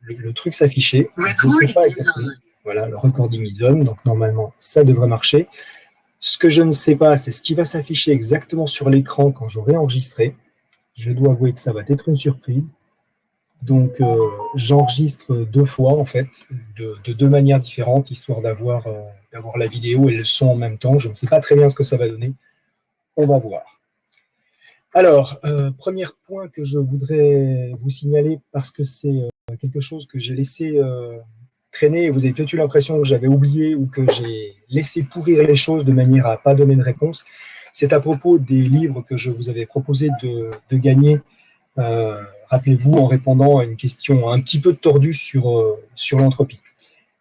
le truc s'afficher. Je ne sais pas exactement. Voilà, le recording is on, donc normalement, ça devrait marcher. Ce que je ne sais pas, c'est ce qui va s'afficher exactement sur l'écran quand j'aurai enregistré. Je dois avouer que ça va être une surprise. Donc, j'enregistre 2 fois, en fait, de 2 manières différentes, histoire d'avoir la vidéo et le son en même temps. Je ne sais pas très bien ce que ça va donner. On va voir. Alors, premier point que je voudrais vous signaler, parce que c'est quelque chose que j'ai laissé traîner, et vous avez peut-être eu l'impression que j'avais oublié ou que j'ai laissé pourrir les choses de manière à ne pas donner de réponse. C'est à propos des livres que je vous avais proposé de gagner. Rappelez-vous, en répondant à une question un petit peu tordue sur l'entropie.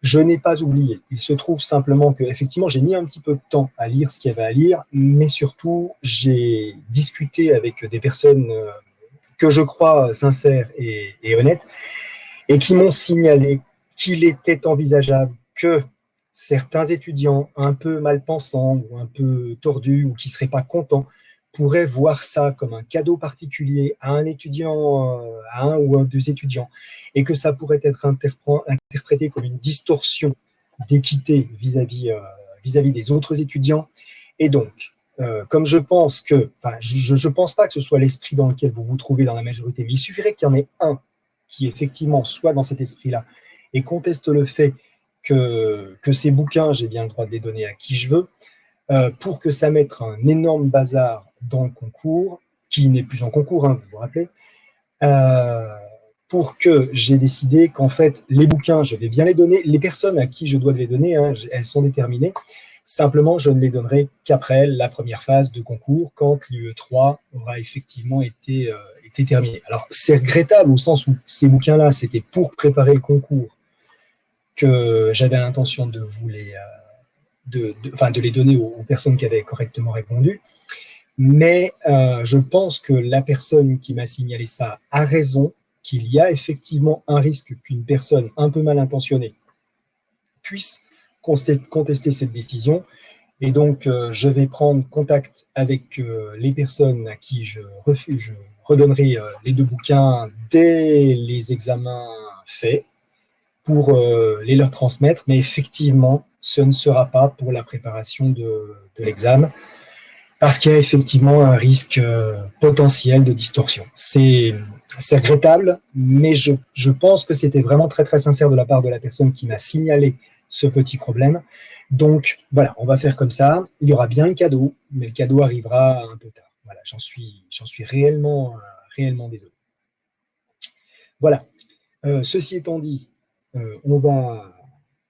Je n'ai pas oublié. Il se trouve simplement que, effectivement, j'ai mis un petit peu de temps à lire ce qu'il y avait à lire, mais surtout, j'ai discuté avec des personnes que je crois sincères et honnêtes, et qui m'ont signalé qu'il était envisageable que certains étudiants un peu mal pensants ou un peu tordus ou qui ne seraient pas contents pourraient voir ça comme un cadeau particulier à un étudiant, à un ou deux étudiants, et que ça pourrait être interprété comme une distorsion d'équité vis-à-vis des autres étudiants. Et donc, comme je pense que, enfin, je pense pas que ce soit l'esprit dans lequel vous vous trouvez dans la majorité, mais il suffirait qu'il y en ait un qui effectivement soit dans cet esprit-là et conteste le fait que ces bouquins, j'ai bien le droit de les donner à qui je veux, pour que ça mette un énorme bazar dans le concours, qui n'est plus en concours, hein, vous vous rappelez, pour que j'ai décidé qu'en fait, les bouquins, je vais bien les donner. Les personnes à qui je dois les donner, hein, elles sont déterminées. Simplement, je ne les donnerai qu'après la première phase de concours, quand l'UE3 aura effectivement été terminé. Alors, c'est regrettable au sens où ces bouquins-là, c'était pour préparer le concours que j'avais l'intention de vous de les donner aux personnes qui avaient correctement répondu. Mais je pense que la personne qui m'a signalé ça a raison, qu'il y a effectivement un risque qu'une personne un peu mal intentionnée puisse contester cette décision. Et donc, je vais prendre contact avec les personnes à qui je redonnerai les 2 bouquins dès les examens faits pour les leur transmettre. Mais effectivement, ce ne sera pas pour la préparation de l'examen, parce qu'il y a effectivement un risque potentiel de distorsion. C'est regrettable, mais je pense que c'était vraiment très, très sincère de la part de la personne qui m'a signalé ce petit problème. Donc, voilà, on va faire comme ça. Il y aura bien le cadeau, mais le cadeau arrivera un peu tard. Voilà, j'en suis réellement désolé. Voilà. Ceci étant dit, on va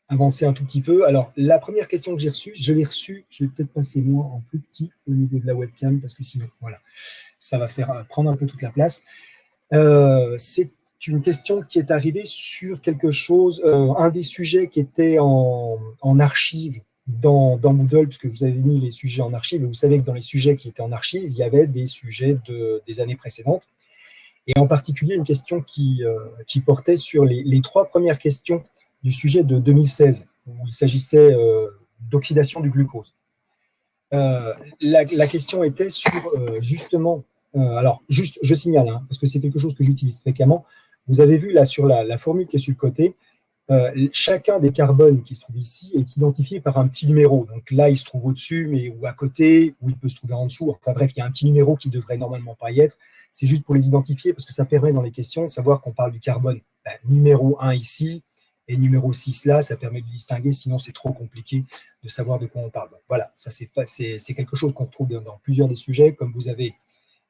avancer un tout petit peu. Alors, la première question que j'ai reçue, je l'ai reçue, je vais peut-être passer moi en plus petit au niveau de la webcam, parce que sinon, voilà, ça va faire prendre un peu toute la place. C'est une question qui est arrivée sur quelque chose, un des sujets qui était en archive dans Moodle, puisque vous avez mis les sujets en archive, et vous savez que dans les sujets qui étaient en archive, il y avait des sujets des années précédentes, et en particulier une question qui portait sur les 3 premières questions du sujet de 2016, où il s'agissait d'oxydation du glucose. La question était sur justement, alors juste je signale, hein, parce que c'est quelque chose que j'utilise fréquemment, vous avez vu là sur la formule qui est sur le côté, chacun des carbones qui se trouve ici est identifié par un petit numéro. Donc là, il se trouve au-dessus, mais ou à côté, ou il peut se trouver en dessous. Enfin bref, il y a un petit numéro qui devrait normalement pas y être. C'est juste pour les identifier, parce que ça permet dans les questions de savoir qu'on parle du carbone. Numéro 1 ici, et numéro 6 là, ça permet de distinguer, sinon c'est trop compliqué de savoir de quoi on parle. Donc, voilà, ça c'est quelque chose qu'on retrouve dans plusieurs des sujets. Comme vous avez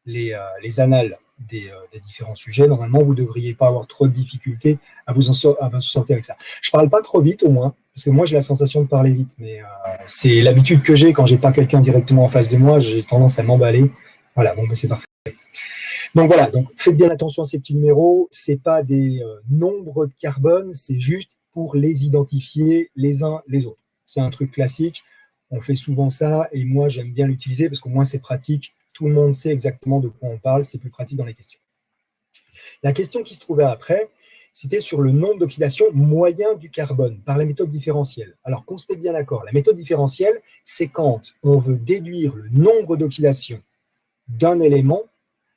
les annales des différents sujets, normalement, vous ne devriez pas avoir trop de difficultés à vous sortir avec ça. Je ne parle pas trop vite, au moins, parce que moi, j'ai la sensation de parler vite, mais c'est l'habitude que j'ai quand je n'ai pas quelqu'un directement en face de moi, j'ai tendance à m'emballer. Voilà, bon, ben, c'est parfait. Donc voilà, donc faites bien attention à ces petits numéros, ce n'est pas des nombres de carbone, c'est juste pour les identifier les uns les autres. C'est un truc classique, on fait souvent ça, et moi, j'aime bien l'utiliser, parce qu'au moins, c'est pratique. Tout le monde sait exactement de quoi on parle, c'est plus pratique dans les questions. La question qui se trouvait après, c'était sur le nombre d'oxydation moyen du carbone par la méthode différentielle. Alors qu'on se mette bien d'accord, la méthode différentielle, c'est quand on veut déduire le nombre d'oxydation d'un élément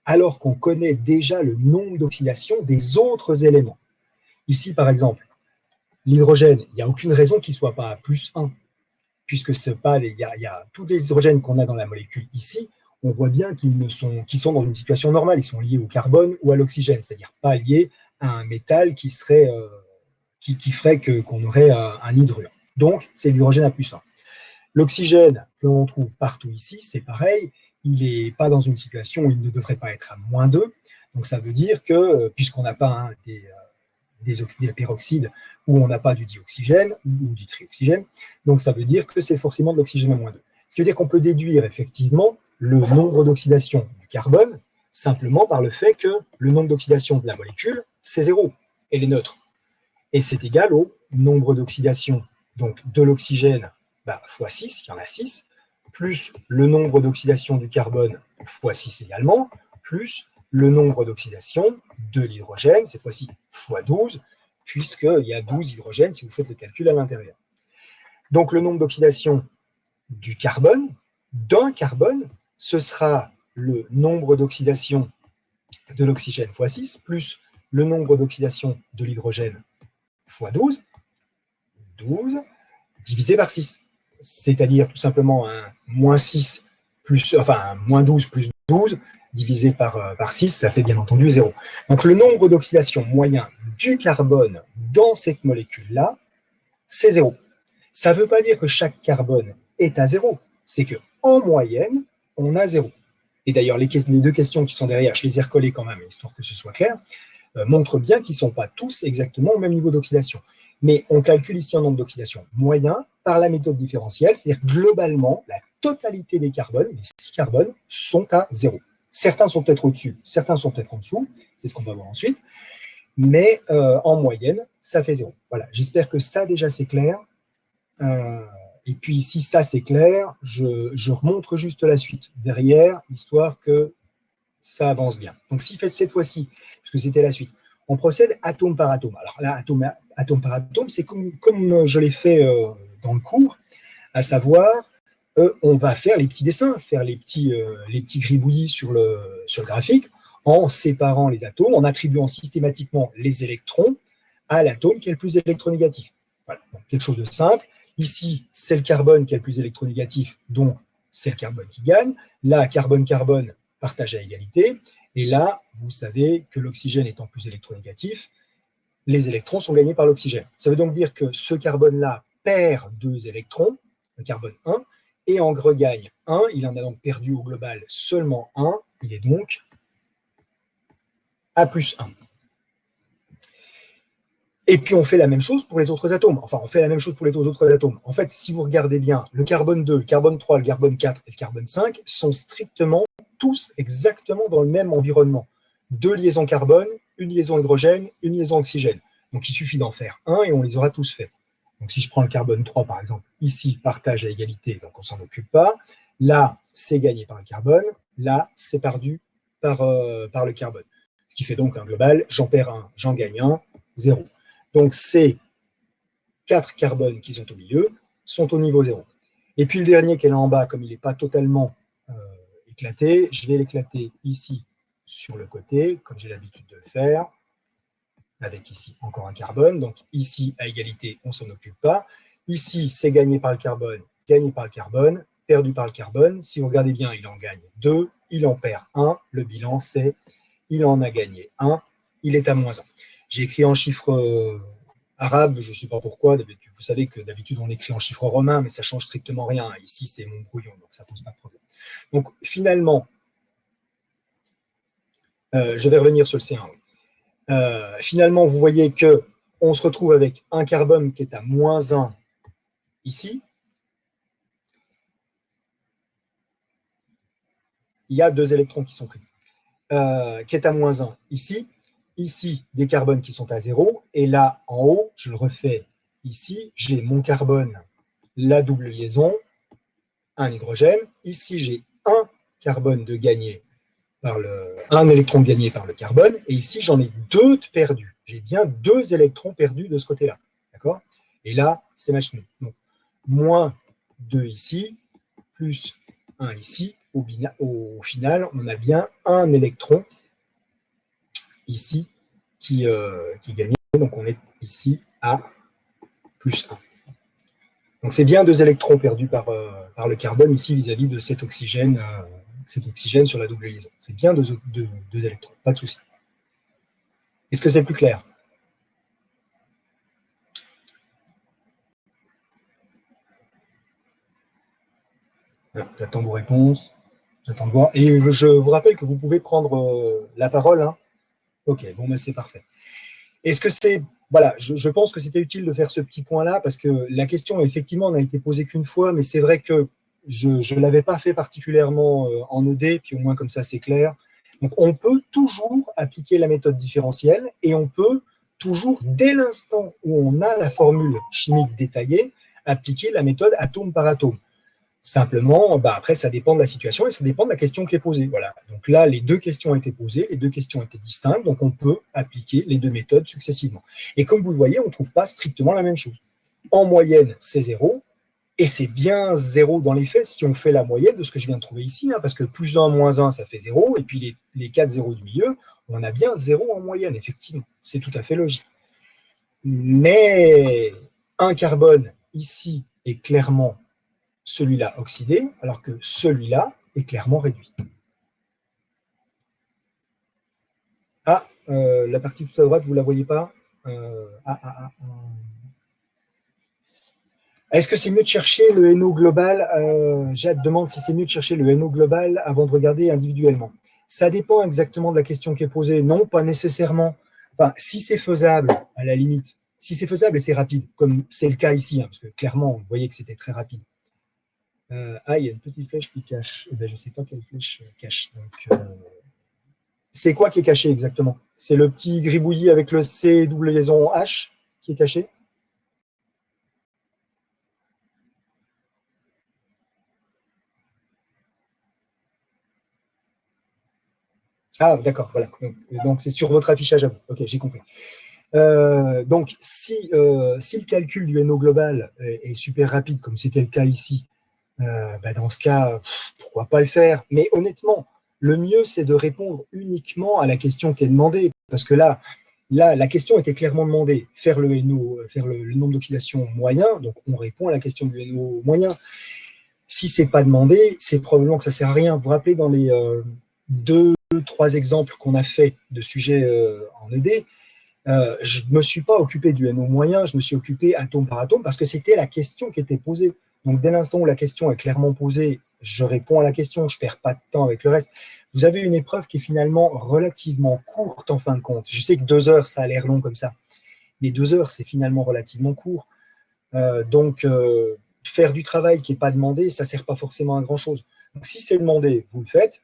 alors qu'on connaît déjà le nombre d'oxydation des autres éléments. Ici, par exemple, l'hydrogène, il n'y a aucune raison qu'il ne soit pas à plus 1, puisque il y a tous les hydrogènes qu'on a dans la molécule ici, on voit bien qu'ils sont dans une situation normale, ils sont liés au carbone ou à l'oxygène, c'est-à-dire pas liés à un métal qui ferait qu'on aurait un hydrure. Donc, c'est l'hydrogène à plus 1. L'oxygène que l'on trouve partout ici, c'est pareil, il n'est pas dans une situation où il ne devrait pas être à -2. Donc ça veut dire que, puisqu'on n'a pas des peroxydes où on n'a pas du dioxygène ou du trioxygène, donc ça veut dire que c'est forcément de l'oxygène à -2. Ce qui veut dire qu'on peut déduire effectivement le nombre d'oxydation du carbone simplement par le fait que le nombre d'oxydation de la molécule, c'est 0, elle est neutre. Et c'est égal au nombre d'oxydation donc de l'oxygène fois 6, il y en a 6, plus le nombre d'oxydation du carbone fois 6 également, plus le nombre d'oxydation de l'hydrogène, cette fois-ci fois 12, puisqu'il y a 12 hydrogènes si vous faites le calcul à l'intérieur. Donc le nombre d'oxydation du carbone, d'un carbone, ce sera le nombre d'oxydation de l'oxygène fois 6, plus le nombre d'oxydation de l'hydrogène fois 12, 12 divisé par 6. C'est-à-dire tout simplement un -6 un -12 plus 12 divisé par 6, ça fait bien entendu 0. Donc le nombre d'oxydation moyen du carbone dans cette molécule-là, c'est 0. Ça ne veut pas dire que chaque carbone est à 0, c'est qu'en moyenne, on a 0. Et d'ailleurs, les deux questions qui sont derrière, je les ai recollées quand même, histoire que ce soit clair, montrent bien qu'ils ne sont pas tous exactement au même niveau d'oxydation. Mais on calcule ici un nombre d'oxydation moyen par la méthode différentielle, c'est-à-dire globalement, la totalité des carbones, les 6 carbones, sont à 0. Certains sont peut-être au-dessus, certains sont peut-être en dessous, c'est ce qu'on va voir ensuite, mais en moyenne, ça fait 0. Voilà, j'espère que ça déjà c'est clair. Et puis si ça c'est clair, je remontre juste la suite derrière, histoire que ça avance bien. Donc si fait cette fois-ci, puisque c'était la suite, on procède atome par atome. Alors là, atome par atome, c'est comme je l'ai fait dans le cours, à savoir, on va faire les petits dessins, faire les petits gribouillis sur le graphique, en séparant les atomes, en attribuant systématiquement les électrons à l'atome qui est le plus électronégatif. Voilà, donc quelque chose de simple. Ici, c'est le carbone qui est le plus électronégatif, donc c'est le carbone qui gagne. Là, carbone-carbone, partage à égalité. Et là, vous savez que l'oxygène étant plus électronégatif, les électrons sont gagnés par l'oxygène. Ça veut donc dire que ce carbone-là perd 2 électrons, le carbone 1, et en regagne 1. Il en a donc perdu au global seulement 1. Il est donc à plus 1. Et puis on fait la même chose pour les autres atomes. Enfin, on fait la même chose pour les autres atomes. En fait, si vous regardez bien, le carbone 2, le carbone 3, le carbone 4 et le carbone 5 sont strictement tous exactement dans le même environnement. 2 liaisons carbone, une liaison hydrogène, une liaison oxygène. Donc il suffit d'en faire un et on les aura tous faits. Donc si je prends le carbone 3 par exemple, ici, partage à égalité, donc on ne s'en occupe pas. Là, c'est gagné par le carbone. Là, c'est perdu par le carbone. Ce qui fait donc un global, j'en perds un, j'en gagne un, 0. Donc ces 4 carbones qui sont au milieu sont au niveau 0. Et puis le dernier qui est là en bas, comme il n'est pas totalement éclaté, je vais l'éclater ici sur le côté, comme j'ai l'habitude de le faire, avec ici encore un carbone. Donc ici, à égalité, on ne s'en occupe pas. Ici, c'est gagné par le carbone, perdu par le carbone. Si vous regardez bien, il en gagne 2, il en perd 1. Le bilan, c'est il en a gagné 1, il est à -1. J'ai écrit en chiffre arabe, je ne sais pas pourquoi. Vous savez que d'habitude, on écrit en chiffre romain, mais ça ne change strictement rien. Ici, c'est mon brouillon, donc ça ne pose pas de problème. Donc, finalement, je vais revenir sur le C1. Finalement, vous voyez qu'on se retrouve avec un carbone qui est à -1 ici. Il y a 2 électrons qui sont pris. Qui est à -1 ici. Ici, des carbones qui sont à 0. Et là, en haut, je le refais ici, j'ai mon carbone, la double liaison, un hydrogène. Ici, j'ai un carbone de gagné un électron gagné par le carbone. Et ici, j'en ai 2 perdus. J'ai bien 2 électrons perdus de ce côté-là. D'accord? Et là, c'est match nul. Donc, -2 ici, plus 1 ici. Au final, on a bien un électron ici qui gagnait donc on est ici à plus 1. Donc c'est bien 2 électrons perdus par le carbone ici vis-à-vis de cet oxygène sur la double liaison. C'est bien 2 électrons, pas de souci. Est-ce que c'est plus clair? J'attends vos réponses. J'attends de voir. Et je vous rappelle que vous pouvez prendre la parole. Hein. Ok, bon, ben c'est parfait. Est-ce que c'est... Voilà, je pense que c'était utile de faire ce petit point-là parce que la question, effectivement, n'a été posée qu'une fois, mais c'est vrai que je ne l'avais pas fait particulièrement en ED, puis au moins comme ça, c'est clair. Donc, on peut toujours appliquer la méthode différentielle et on peut toujours, dès l'instant où on a la formule chimique détaillée, appliquer la méthode atome par atome. Simplement, après, ça dépend de la situation et ça dépend de la question qui est posée. Voilà. Donc là, les 2 questions ont été posées, les 2 questions étaient distinctes, donc on peut appliquer les 2 méthodes successivement. Et comme vous le voyez, on ne trouve pas strictement la même chose. En moyenne, c'est 0, et c'est bien 0 dans les faits si on fait la moyenne de ce que je viens de trouver ici, hein, parce que plus 1, moins 1, ça fait 0, et puis les 4 zéros du milieu, on a bien 0 en moyenne, effectivement. C'est tout à fait logique. Mais un carbone, ici, est clairement celui-là oxydé, alors que celui-là est clairement réduit. Ah, la partie tout à droite, vous ne la voyez pas? Est-ce que c'est mieux de chercher le NO global? Jade demande si c'est mieux de chercher le NO global avant de regarder individuellement. Ça dépend exactement de la question qui est posée. Non, pas nécessairement. Enfin, si c'est faisable, à la limite, si c'est faisable et c'est rapide, comme c'est le cas ici, hein, parce que clairement, vous voyez que c'était très rapide. Il y a une petite flèche qui cache. Eh ben, je ne sais pas quelle flèche cache. Donc, c'est quoi qui est caché exactement? C'est le petit gribouillis avec le C double liaison H qui est caché? Ah, d'accord, voilà. Donc, c'est sur votre affichage à vous. Ok, j'ai compris. Donc, si le calcul du NO global est super rapide, comme c'était le cas ici, dans ce cas, pourquoi pas le faire? Mais honnêtement, le mieux, c'est de répondre uniquement à la question qui est demandée. Parce que là, la question était clairement demandée. Faire le NO, faire le nombre d'oxydation moyen, donc on répond à la question du NO moyen. Si c'est pas demandé, c'est probablement que ça sert à rien. Vous vous rappelez dans les 2-3 exemples qu'on a fait de sujets en ED, je ne me suis pas occupé du NO moyen, je me suis occupé atome par atome parce que c'était la question qui était posée. Donc, dès l'instant où la question est clairement posée, je réponds à la question, je ne perds pas de temps avec le reste. Vous avez une épreuve qui est finalement relativement courte en fin de compte. Je sais que 2 heures, ça a l'air long comme ça, mais 2 heures, c'est finalement relativement court. Donc, faire du travail qui n'est pas demandé, ça ne sert pas forcément à grand-chose. Donc, si c'est demandé, vous le faites.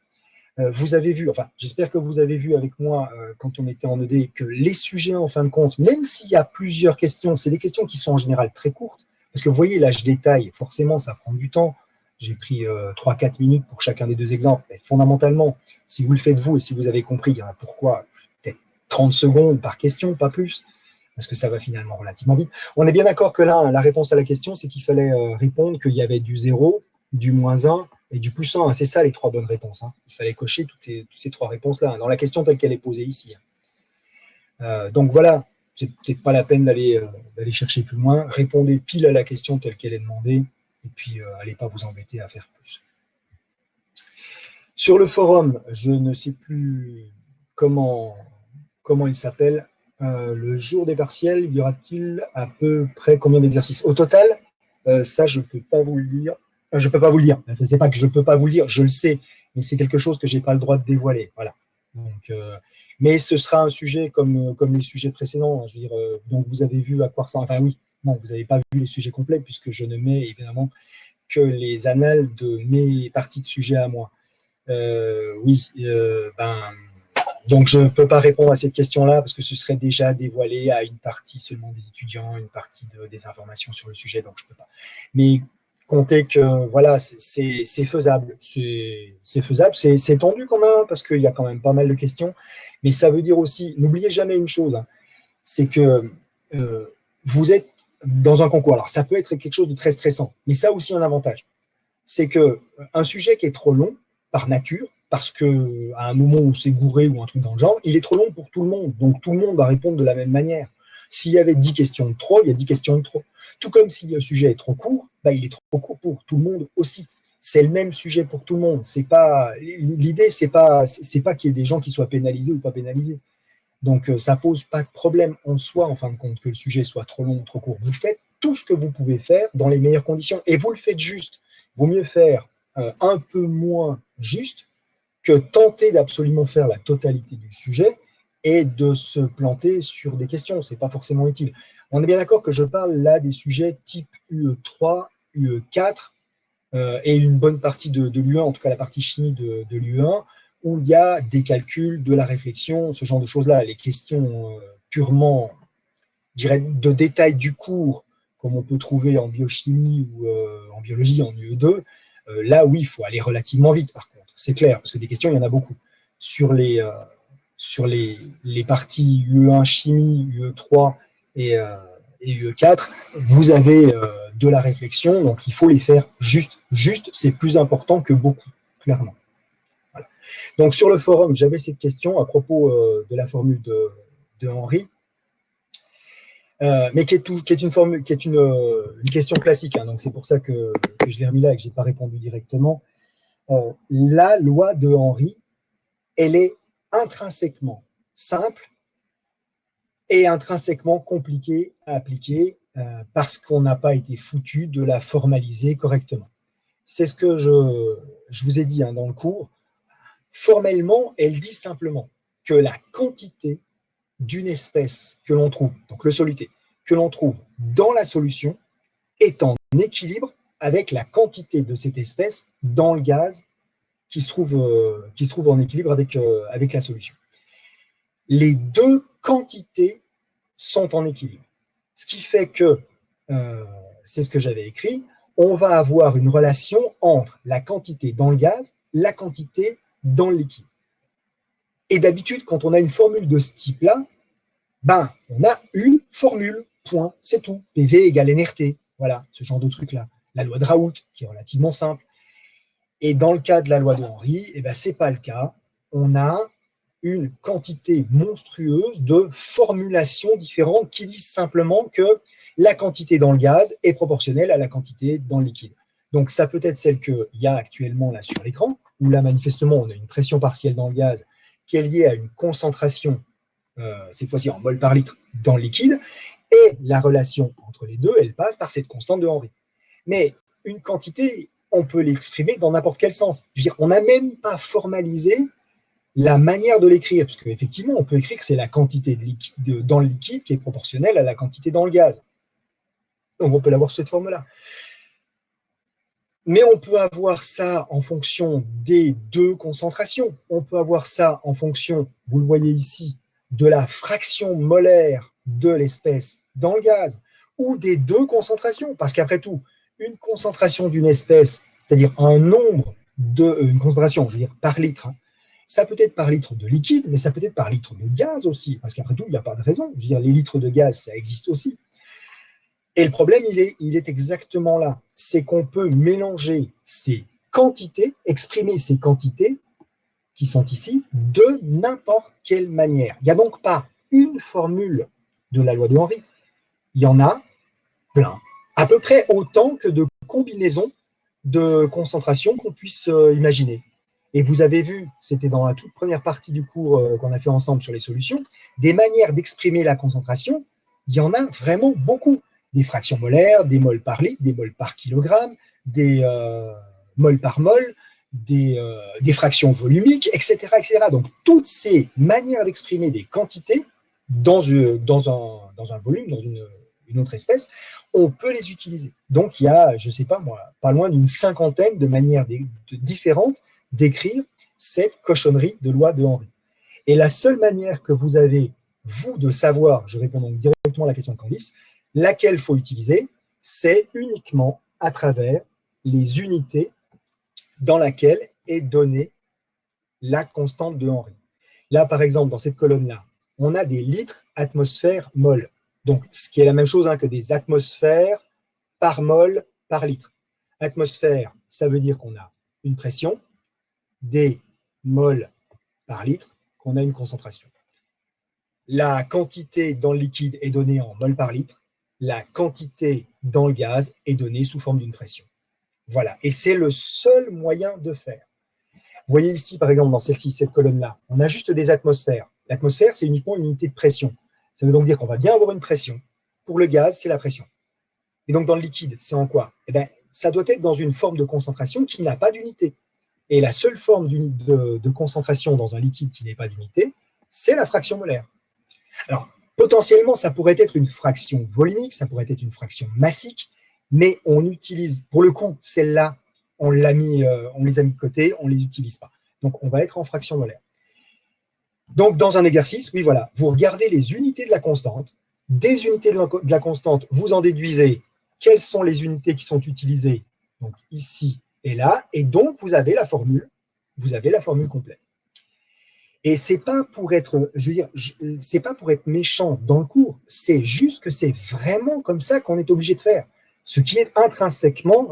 Vous avez vu, enfin, j'espère que vous avez vu avec moi quand on était en ED que les sujets, en fin de compte, même s'il y a plusieurs questions, c'est des questions qui sont en général très courtes, parce que vous voyez, là, je détaille, forcément, ça prend du temps. J'ai pris 3-4 minutes pour chacun des 2 exemples. Mais fondamentalement, si vous le faites vous et si vous avez compris, il y en a pourquoi peut-être 30 secondes par question, pas plus, parce que ça va finalement relativement vite. On est bien d'accord que là, la réponse à la question, c'est qu'il fallait répondre qu'il y avait du 0, du moins 1 et du plus 1. C'est ça les 3 bonnes réponses. Hein. Il fallait cocher toutes ces 3 réponses-là, dans la question telle qu'elle est posée ici. Donc voilà, c'est peut-être pas la peine d'aller chercher plus loin. Répondez pile à la question telle qu'elle est demandée, et puis allez pas vous embêter à faire plus. Sur le forum, je ne sais plus comment il s'appelle. Le jour des partiels, y aura-t-il à peu près combien d'exercices? Au total, ça, je ne peux pas vous le dire. Je ne peux pas vous le dire. C'est pas que je ne peux pas vous le dire, je le sais, mais c'est quelque chose que je n'ai pas le droit de dévoiler. Voilà. Donc, mais ce sera un sujet comme les sujets précédents. Hein, je veux dire, donc vous avez vu à quoi ressemble. Enfin oui, non, vous n'avez pas vu les sujets complets puisque je ne mets évidemment que les annales de mes parties de sujets à moi. Oui, donc je ne peux pas répondre à cette question-là parce que ce serait déjà dévoilé à une partie seulement des étudiants, une partie des informations sur le sujet, donc je ne peux pas. Mais comptez que voilà, c'est faisable. C'est faisable, c'est tendu quand même parce qu'il y a quand même pas mal de questions. Mais ça veut dire aussi, n'oubliez jamais une chose, hein, c'est que vous êtes dans un concours. Alors ça peut être quelque chose de très stressant, mais ça a aussi un avantage. C'est qu'un sujet qui est trop long, par nature, parce qu'à un moment où c'est gouré ou un truc dans le genre, il est trop long pour tout le monde. Donc tout le monde va répondre de la même manière. S'il y avait 10 questions de trop, il y a 10 questions de trop. Tout comme si le sujet est trop court, il est trop court pour tout le monde aussi. C'est le même sujet pour tout le monde. L'idée, c'est pas qu'il y ait des gens qui soient pénalisés ou pas pénalisés. Donc, ça pose pas de problème en soi, en fin de compte, que le sujet soit trop long ou trop court. Vous faites tout ce que vous pouvez faire dans les meilleures conditions et vous le faites juste. Il vaut mieux faire un peu moins juste que tenter d'absolument faire la totalité du sujet et de se planter sur des questions. Ce n'est pas forcément utile. On est bien d'accord que je parle là des sujets type UE3, UE4 et une bonne partie de l'UE1, en tout cas la partie chimie de l'UE1, où il y a des calculs, de la réflexion, ce genre de choses-là. Les questions purement, je dirais, de détail du cours, comme on peut trouver en biochimie ou en biologie, en UE2, là, oui, il faut aller relativement vite, par contre. C'est clair, parce que des questions, il y en a beaucoup. Sur les parties UE1 chimie, UE3 et UE4, vous avez de la réflexion, donc il faut les faire juste. Juste, c'est plus important que beaucoup, clairement. Voilà. Donc sur le forum, j'avais cette question à propos de la formule de Henri, mais qui est une question classique, hein, donc c'est pour ça que je l'ai remis là et que je n'ai pas répondu directement. La loi de Henri, elle est intrinsèquement simple et intrinsèquement compliquée à appliquer parce qu'on n'a pas été foutu de la formaliser correctement. C'est ce que je vous ai dit dans le cours. Formellement, elle dit simplement que la quantité d'une espèce que l'on trouve, donc le soluté, que l'on trouve dans la solution est en équilibre avec la quantité de cette espèce dans le gaz qui se trouve en équilibre avec la solution. Les deux quantités sont en équilibre. Ce qui fait que, c'est ce que j'avais écrit, on va avoir une relation entre la quantité dans le gaz, la quantité dans le liquide. Et d'habitude, quand on a une formule de ce type-là, on a une formule, point, c'est tout. PV égale nRT, voilà, ce genre de truc-là. La loi de Raoult, qui est relativement simple. Et dans le cas de la loi de Henry, ce n'est pas le cas. On a une quantité monstrueuse de formulations différentes qui disent simplement que la quantité dans le gaz est proportionnelle à la quantité dans le liquide. Donc, ça peut être celle qu'il y a actuellement là sur l'écran, où là, manifestement, on a une pression partielle dans le gaz qui est liée à une concentration, cette fois-ci en mol par litre, dans le liquide, et la relation entre les deux, elle passe par cette constante de Henry. Mais une quantité, on peut l'exprimer dans n'importe quel sens. Je veux dire, on n'a même pas formalisé la manière de l'écrire, parce qu'effectivement, on peut écrire que c'est la quantité de liquide dans le liquide qui est proportionnelle à la quantité dans le gaz. Donc, on peut l'avoir sous cette forme-là. Mais on peut avoir ça en fonction des deux concentrations. On peut avoir ça en fonction, vous le voyez ici, de la fraction molaire de l'espèce dans le gaz, ou des deux concentrations, parce qu'après tout, une concentration d'une espèce, c'est-à-dire un nombre une concentration, je veux dire par litre, ça peut être par litre de liquide, mais ça peut être par litre de gaz aussi, parce qu'après tout, il n'y a pas de raison. Je veux dire, les litres de gaz, ça existe aussi. Et le problème, il est exactement là. C'est qu'on peut mélanger ces quantités, exprimer ces quantités qui sont ici, de n'importe quelle manière. Il n'y a donc pas une formule de la loi de Henry. Il y en a plein. À peu près autant que de combinaisons de concentration qu'on puisse imaginer. Et vous avez vu, c'était dans la toute première partie du cours qu'on a fait ensemble sur les solutions, des manières d'exprimer la concentration, il y en a vraiment beaucoup. Des fractions molaires, des moles par litre, des moles par kilogramme, des moles par mol, des fractions volumiques, etc., etc. Donc, toutes ces manières d'exprimer des quantités dans un volume, dans une autre espèce, on peut les utiliser. Donc, il y a, je ne sais pas moi, pas loin d'une cinquantaine de manières différentes d'écrire cette cochonnerie de loi de Henry. Et la seule manière que vous avez, vous, de savoir, je réponds donc directement à la question de Candice, laquelle il faut utiliser, c'est uniquement à travers les unités dans laquelle est donnée la constante de Henry. Là, par exemple, dans cette colonne-là, on a des litres, atmosphères, mol. Donc, ce qui est la même chose que des atmosphères par mol par litre. Atmosphère, ça veut dire qu'on a une pression, des mols par litre, qu'on a une concentration. la quantité dans le liquide est donnée en mol par litre, la quantité dans le gaz est donnée sous forme d'une pression. Voilà, et c'est le seul moyen de faire. Vous voyez ici, par exemple, dans celle-ci, cette colonne-là, on a juste des atmosphères. L'atmosphère, c'est uniquement une unité de pression. Ça veut donc dire qu'on va bien avoir une pression. Pour le gaz, c'est la pression. Et donc, dans le liquide, c'est en quoi? Eh bien, ça doit être dans une forme de concentration qui n'a pas d'unité. Et la seule forme de concentration dans un liquide qui n'est pas d'unité, c'est la fraction molaire. Alors, potentiellement, ça pourrait être une fraction volumique, ça pourrait être une fraction massique, mais on utilise, pour le coup, celle-là, on les a mis de côté, on ne les utilise pas. Donc, on va être en fraction molaire. Donc, dans un exercice, oui, voilà, vous regardez les unités de la constante. Des unités de la constante, vous en déduisez quelles sont les unités qui sont utilisées, donc ici et là, et donc vous avez la formule complète. Et c'est pas pour être, je veux dire, c'est pas pour être méchant dans le cours, c'est juste que c'est vraiment comme ça qu'on est obligé de faire. Ce qui est intrinsèquement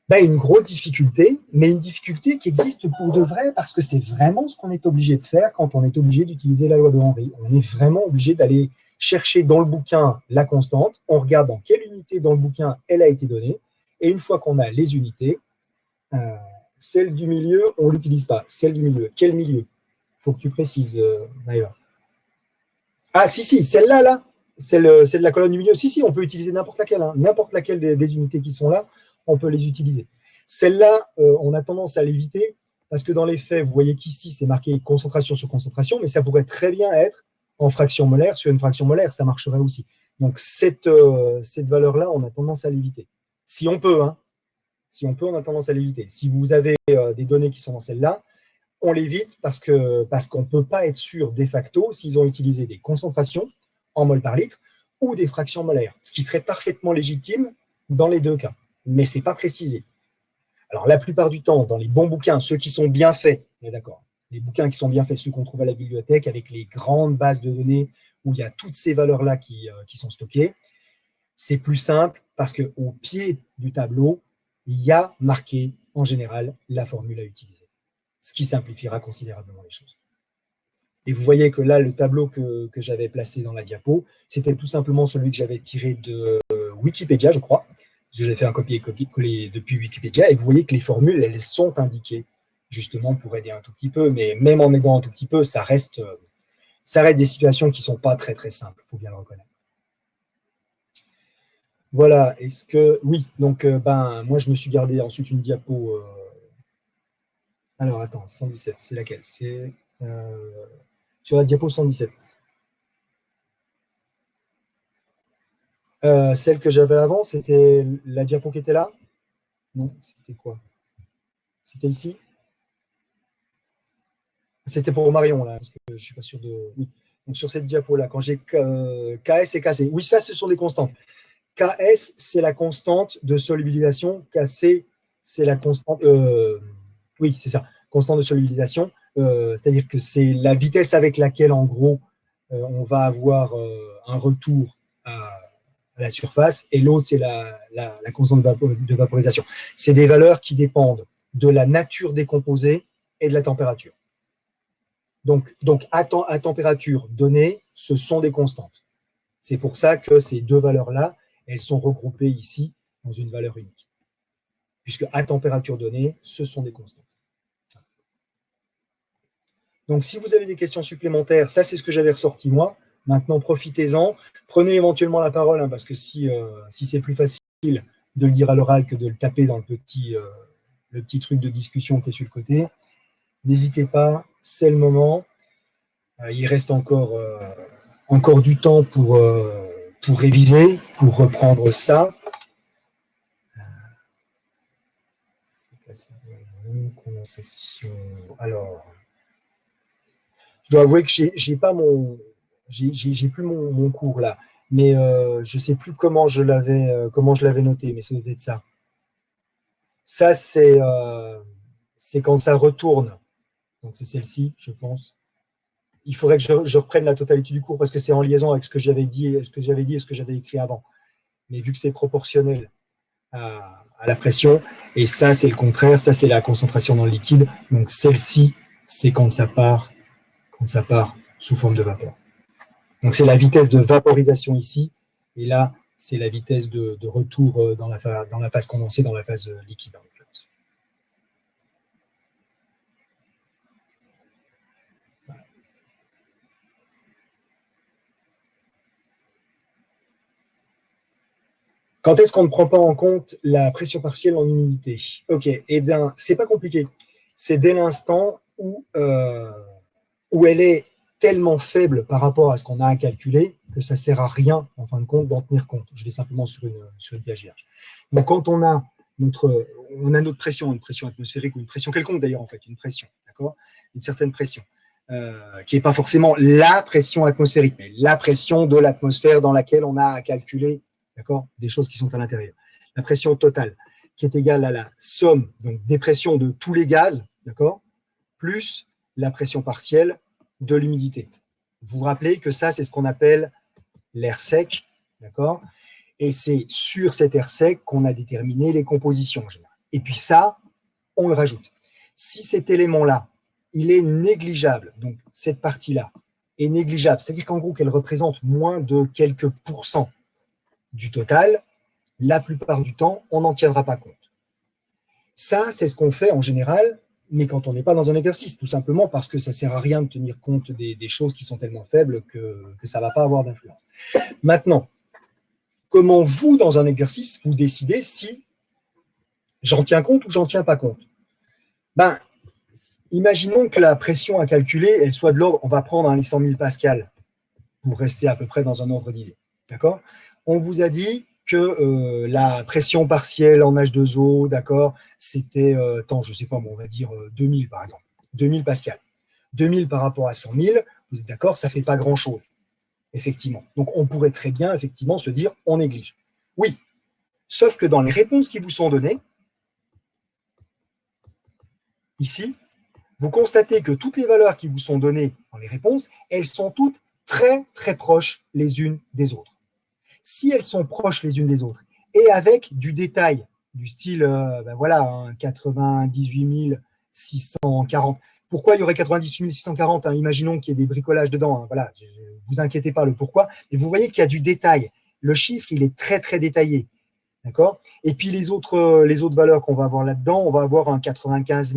une grosse difficulté, mais une difficulté qui existe pour de vrai parce que c'est vraiment ce qu'on est obligé de faire quand on est obligé d'utiliser la loi de Henry. On est vraiment obligé d'aller chercher dans le bouquin la constante, on regarde dans quelle unité dans le bouquin elle a été donnée, et une fois qu'on a les unités, celle du milieu, on ne l'utilise pas. Celle du milieu, quel milieu? Il faut que tu précises, Maëva. Ah, si, celle-là, là, celle de la colonne du milieu. Si, on peut utiliser n'importe laquelle. Hein. N'importe laquelle des unités qui sont là, on peut les utiliser. Celle-là, on a tendance à l'éviter parce que dans les faits, vous voyez qu'ici, c'est marqué concentration sur concentration, mais ça pourrait très bien être en fraction molaire sur une fraction molaire, ça marcherait aussi. Donc, cette valeur-là, on a tendance à l'éviter. Si on peut, hein. Si on peut, on a tendance à l'éviter. Si vous avez des données qui sont dans celle-là, on l'évite parce qu'on ne peut pas être sûr de facto s'ils ont utilisé des concentrations en mol par litre ou des fractions molaires, ce qui serait parfaitement légitime dans les deux cas. Mais ce n'est pas précisé. Alors, la plupart du temps, dans les bons bouquins, ceux qui sont bien faits, on est d'accord, les bouquins qui sont bien faits, ceux qu'on trouve à la bibliothèque, avec les grandes bases de données où il y a toutes ces valeurs-là qui sont stockées, c'est plus simple parce qu'au pied du tableau, il y a marqué, en général, la formule à utiliser, ce qui simplifiera considérablement les choses. Et vous voyez que là, le tableau que j'avais placé dans la diapo, c'était tout simplement celui que j'avais tiré de Wikipédia, je crois, parce que j'ai fait un copier-coller depuis Wikipédia, et vous voyez que les formules, elles sont indiquées, justement pour aider un tout petit peu, mais même en aidant un tout petit peu, ça reste des situations qui ne sont pas très très simples, il faut bien le reconnaître. Voilà, est-ce que... Oui, donc moi je me suis gardé ensuite une diapo... Alors attends, 117, c'est laquelle? C'est sur la diapo 117. Celle que j'avais avant, c'était la diapo qui était là? Non, c'était quoi? C'était ici? C'était pour Marion, là, parce que je ne suis pas sûr de... Oui. Donc sur cette diapo-là, quand j'ai KS et KC, oui, ça, ce sont des constantes. KS, c'est la constante de solubilisation. KC, c'est la constante... oui, c'est ça, constante de solubilisation. C'est-à-dire que c'est la vitesse avec laquelle, en gros, on va avoir un retour à la surface, et l'autre, c'est la constante de vaporisation. C'est des valeurs qui dépendent de la nature des composés et de la température. Donc à température donnée, ce sont des constantes. C'est pour ça que ces deux valeurs-là, elles sont regroupées ici dans une valeur unique. Puisque à température donnée, ce sont des constantes. Donc, si vous avez des questions supplémentaires, ça, c'est ce que j'avais ressorti moi. Maintenant, profitez-en. Prenez éventuellement la parole, hein, parce que si c'est plus facile de le dire à l'oral que de le taper dans le petit truc de discussion qui est sur le côté, n'hésitez pas, c'est le moment. Il reste encore du temps pour réviser, pour reprendre ça. Alors, je dois avouer que j'ai plus mon cours là, mais je ne sais plus comment je l'avais noté, mais ça doit être ça. Ça, c'est quand ça retourne. Donc, c'est celle-ci, je pense. Il faudrait que je reprenne la totalité du cours parce que c'est en liaison avec ce que j'avais dit et ce que j'avais écrit avant. Mais vu que c'est proportionnel à la pression, et ça, c'est le contraire. Ça, c'est la concentration dans le liquide. Donc, celle-ci, c'est quand ça part sous forme de vapeur. Donc, c'est la vitesse de vaporisation ici, et là, c'est la vitesse de retour dans la phase condensée, dans la phase liquide, en l'occurrence. Voilà. Quand est-ce qu'on ne prend pas en compte la pression partielle en humidité? Ok, eh bien, c'est pas compliqué. C'est dès l'instant où elle est tellement faible par rapport à ce qu'on a à calculer que ça ne sert à rien, en fin de compte, d'en tenir compte. Je vais simplement sur une page vierge. Donc, quand on a notre pression, une pression atmosphérique ou une pression quelconque d'ailleurs, en fait, une pression, d'accord, une certaine pression, qui n'est pas forcément la pression atmosphérique, mais la pression de l'atmosphère dans laquelle on a à calculer, d'accord, des choses qui sont à l'intérieur. La pression totale, qui est égale à la somme donc, des pressions de tous les gaz, d'accord, plus la pression partielle de l'humidité. Vous vous rappelez que ça, c'est ce qu'on appelle l'air sec, d'accord? Et c'est sur cet air sec qu'on a déterminé les compositions en général. Et puis ça, on le rajoute. Si cet élément-là, il est négligeable, donc cette partie-là est négligeable, c'est-à-dire qu'en gros qu'elle représente moins de quelques pourcents du total, la plupart du temps, on n'en tiendra pas compte. Ça, c'est ce qu'on fait en général, mais quand on n'est pas dans un exercice, tout simplement parce que ça ne sert à rien de tenir compte des choses qui sont tellement faibles que ça ne va pas avoir d'influence. Maintenant, comment vous, dans un exercice, vous décidez si j'en tiens compte ou j'en tiens pas compte? Ben, imaginons que la pression à calculer, elle soit de l'ordre, on va prendre les 100 000 pascal pour rester à peu près dans un ordre d'idée. D'accord? On vous a dit que la pression partielle en H2O, d'accord, c'était, je ne sais pas, on va dire 2000 par exemple, 2000 pascal. 2000 par rapport à 100 000, vous êtes d'accord, ça ne fait pas grand-chose, effectivement. Donc, on pourrait très bien, effectivement, se dire, on néglige. Oui, sauf que dans les réponses qui vous sont données, ici, vous constatez que toutes les valeurs qui vous sont données dans les réponses, elles sont toutes très, très proches les unes des autres. Si elles sont proches les unes des autres et avec du détail, du style, voilà, 98 640. Pourquoi il y aurait 98 640 Imaginons qu'il y ait des bricolages dedans. Voilà, vous inquiétez pas le pourquoi. Et vous voyez qu'il y a du détail. Le chiffre, il est très, très détaillé. D'accord? Et puis les autres valeurs qu'on va avoir là-dedans, on va avoir un 95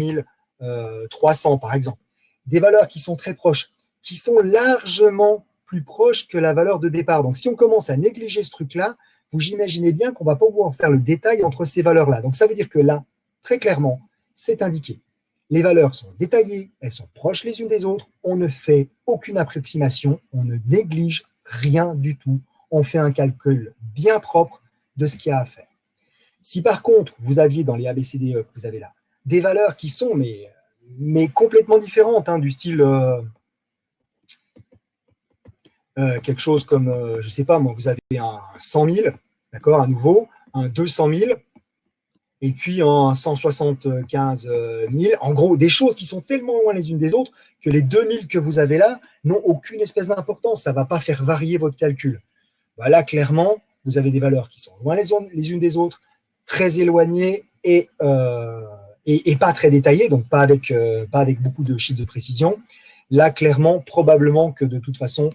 300 par exemple. Des valeurs qui sont très proches, qui sont largement plus proches que la valeur de départ. Donc si on commence à négliger ce truc-là, vous imaginez bien qu'on ne va pas pouvoir faire le détail entre ces valeurs-là. Donc ça veut dire que là, très clairement, c'est indiqué. Les valeurs sont détaillées, elles sont proches les unes des autres, on ne fait aucune approximation, on ne néglige rien du tout, on fait un calcul bien propre de ce qu'il y a à faire. Si par contre, vous aviez dans les ABCDE que vous avez là, des valeurs qui sont mais complètement différentes, du style quelque chose comme, je ne sais pas, moi, vous avez un 100 000, d'accord, à nouveau, un 200 000, et puis un 175 000. En gros, des choses qui sont tellement loin les unes des autres que les 2000 que vous avez là n'ont aucune espèce d'importance. Ça ne va pas faire varier votre calcul. Là, clairement, vous avez des valeurs qui sont loin les unes des autres, très éloignées et pas très détaillées, donc pas avec beaucoup de chiffres de précision. Là, clairement, probablement que de toute façon,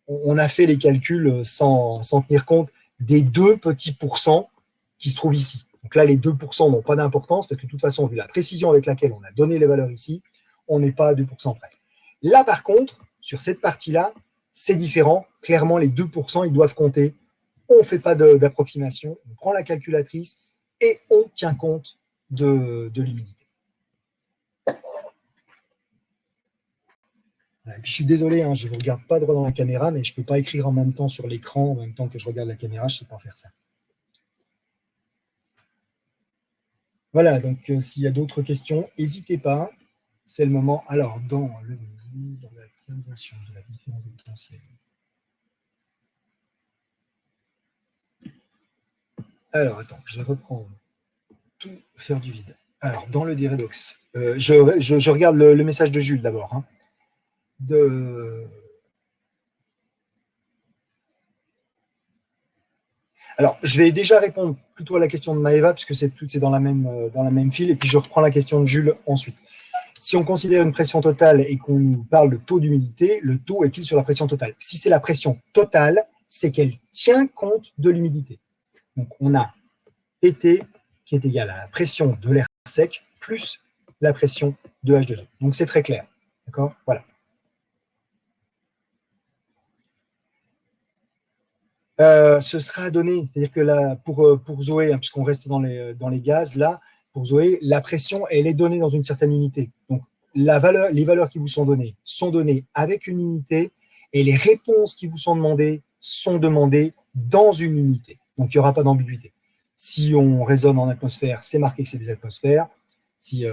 on a fait les calculs sans tenir compte des 2 petits pourcents qui se trouvent ici. Donc là, les 2% n'ont pas d'importance parce que de toute façon, vu la précision avec laquelle on a donné les valeurs ici, on n'est pas à 2% près. Là, par contre, sur cette partie-là, c'est différent. Clairement, les 2%, ils doivent compter. On ne fait pas d'approximation. On prend la calculatrice et on tient compte de l'humidité. Et puis, je suis désolé, je ne vous regarde pas droit dans la caméra, mais je ne peux pas écrire en même temps sur l'écran, en même temps que je regarde la caméra, je ne sais pas faire ça. Voilà, donc s'il y a d'autres questions, n'hésitez pas, c'est le moment. Alors, dans la calculation de la différence de potentiel. Alors, attends, je vais reprendre tout, faire du vide. Alors, dans le Diredox, je regarde le message de Jules d'abord. Alors, je vais déjà répondre plutôt à la question de Maëva, puisque c'est dans la même file, et puis je reprends la question de Jules ensuite. Si on considère une pression totale et qu'on nous parle de taux d'humidité, le taux est-il sur la pression totale? Si c'est la pression totale, c'est qu'elle tient compte de l'humidité. Donc, on a PT qui est égal à la pression de l'air sec plus la pression de H2O. Donc, c'est très clair. D'accord? Voilà. Ce sera donné, c'est-à-dire que là, pour Zoé, hein, puisqu'on reste dans les gaz, là, pour Zoé, la pression, elle est donnée dans une certaine unité. Donc, les valeurs qui vous sont données avec une unité, et les réponses qui vous sont demandées dans une unité. Donc, il n'y aura pas d'ambiguïté. Si on raisonne en atmosphère, c'est marqué que c'est des atmosphères. Si,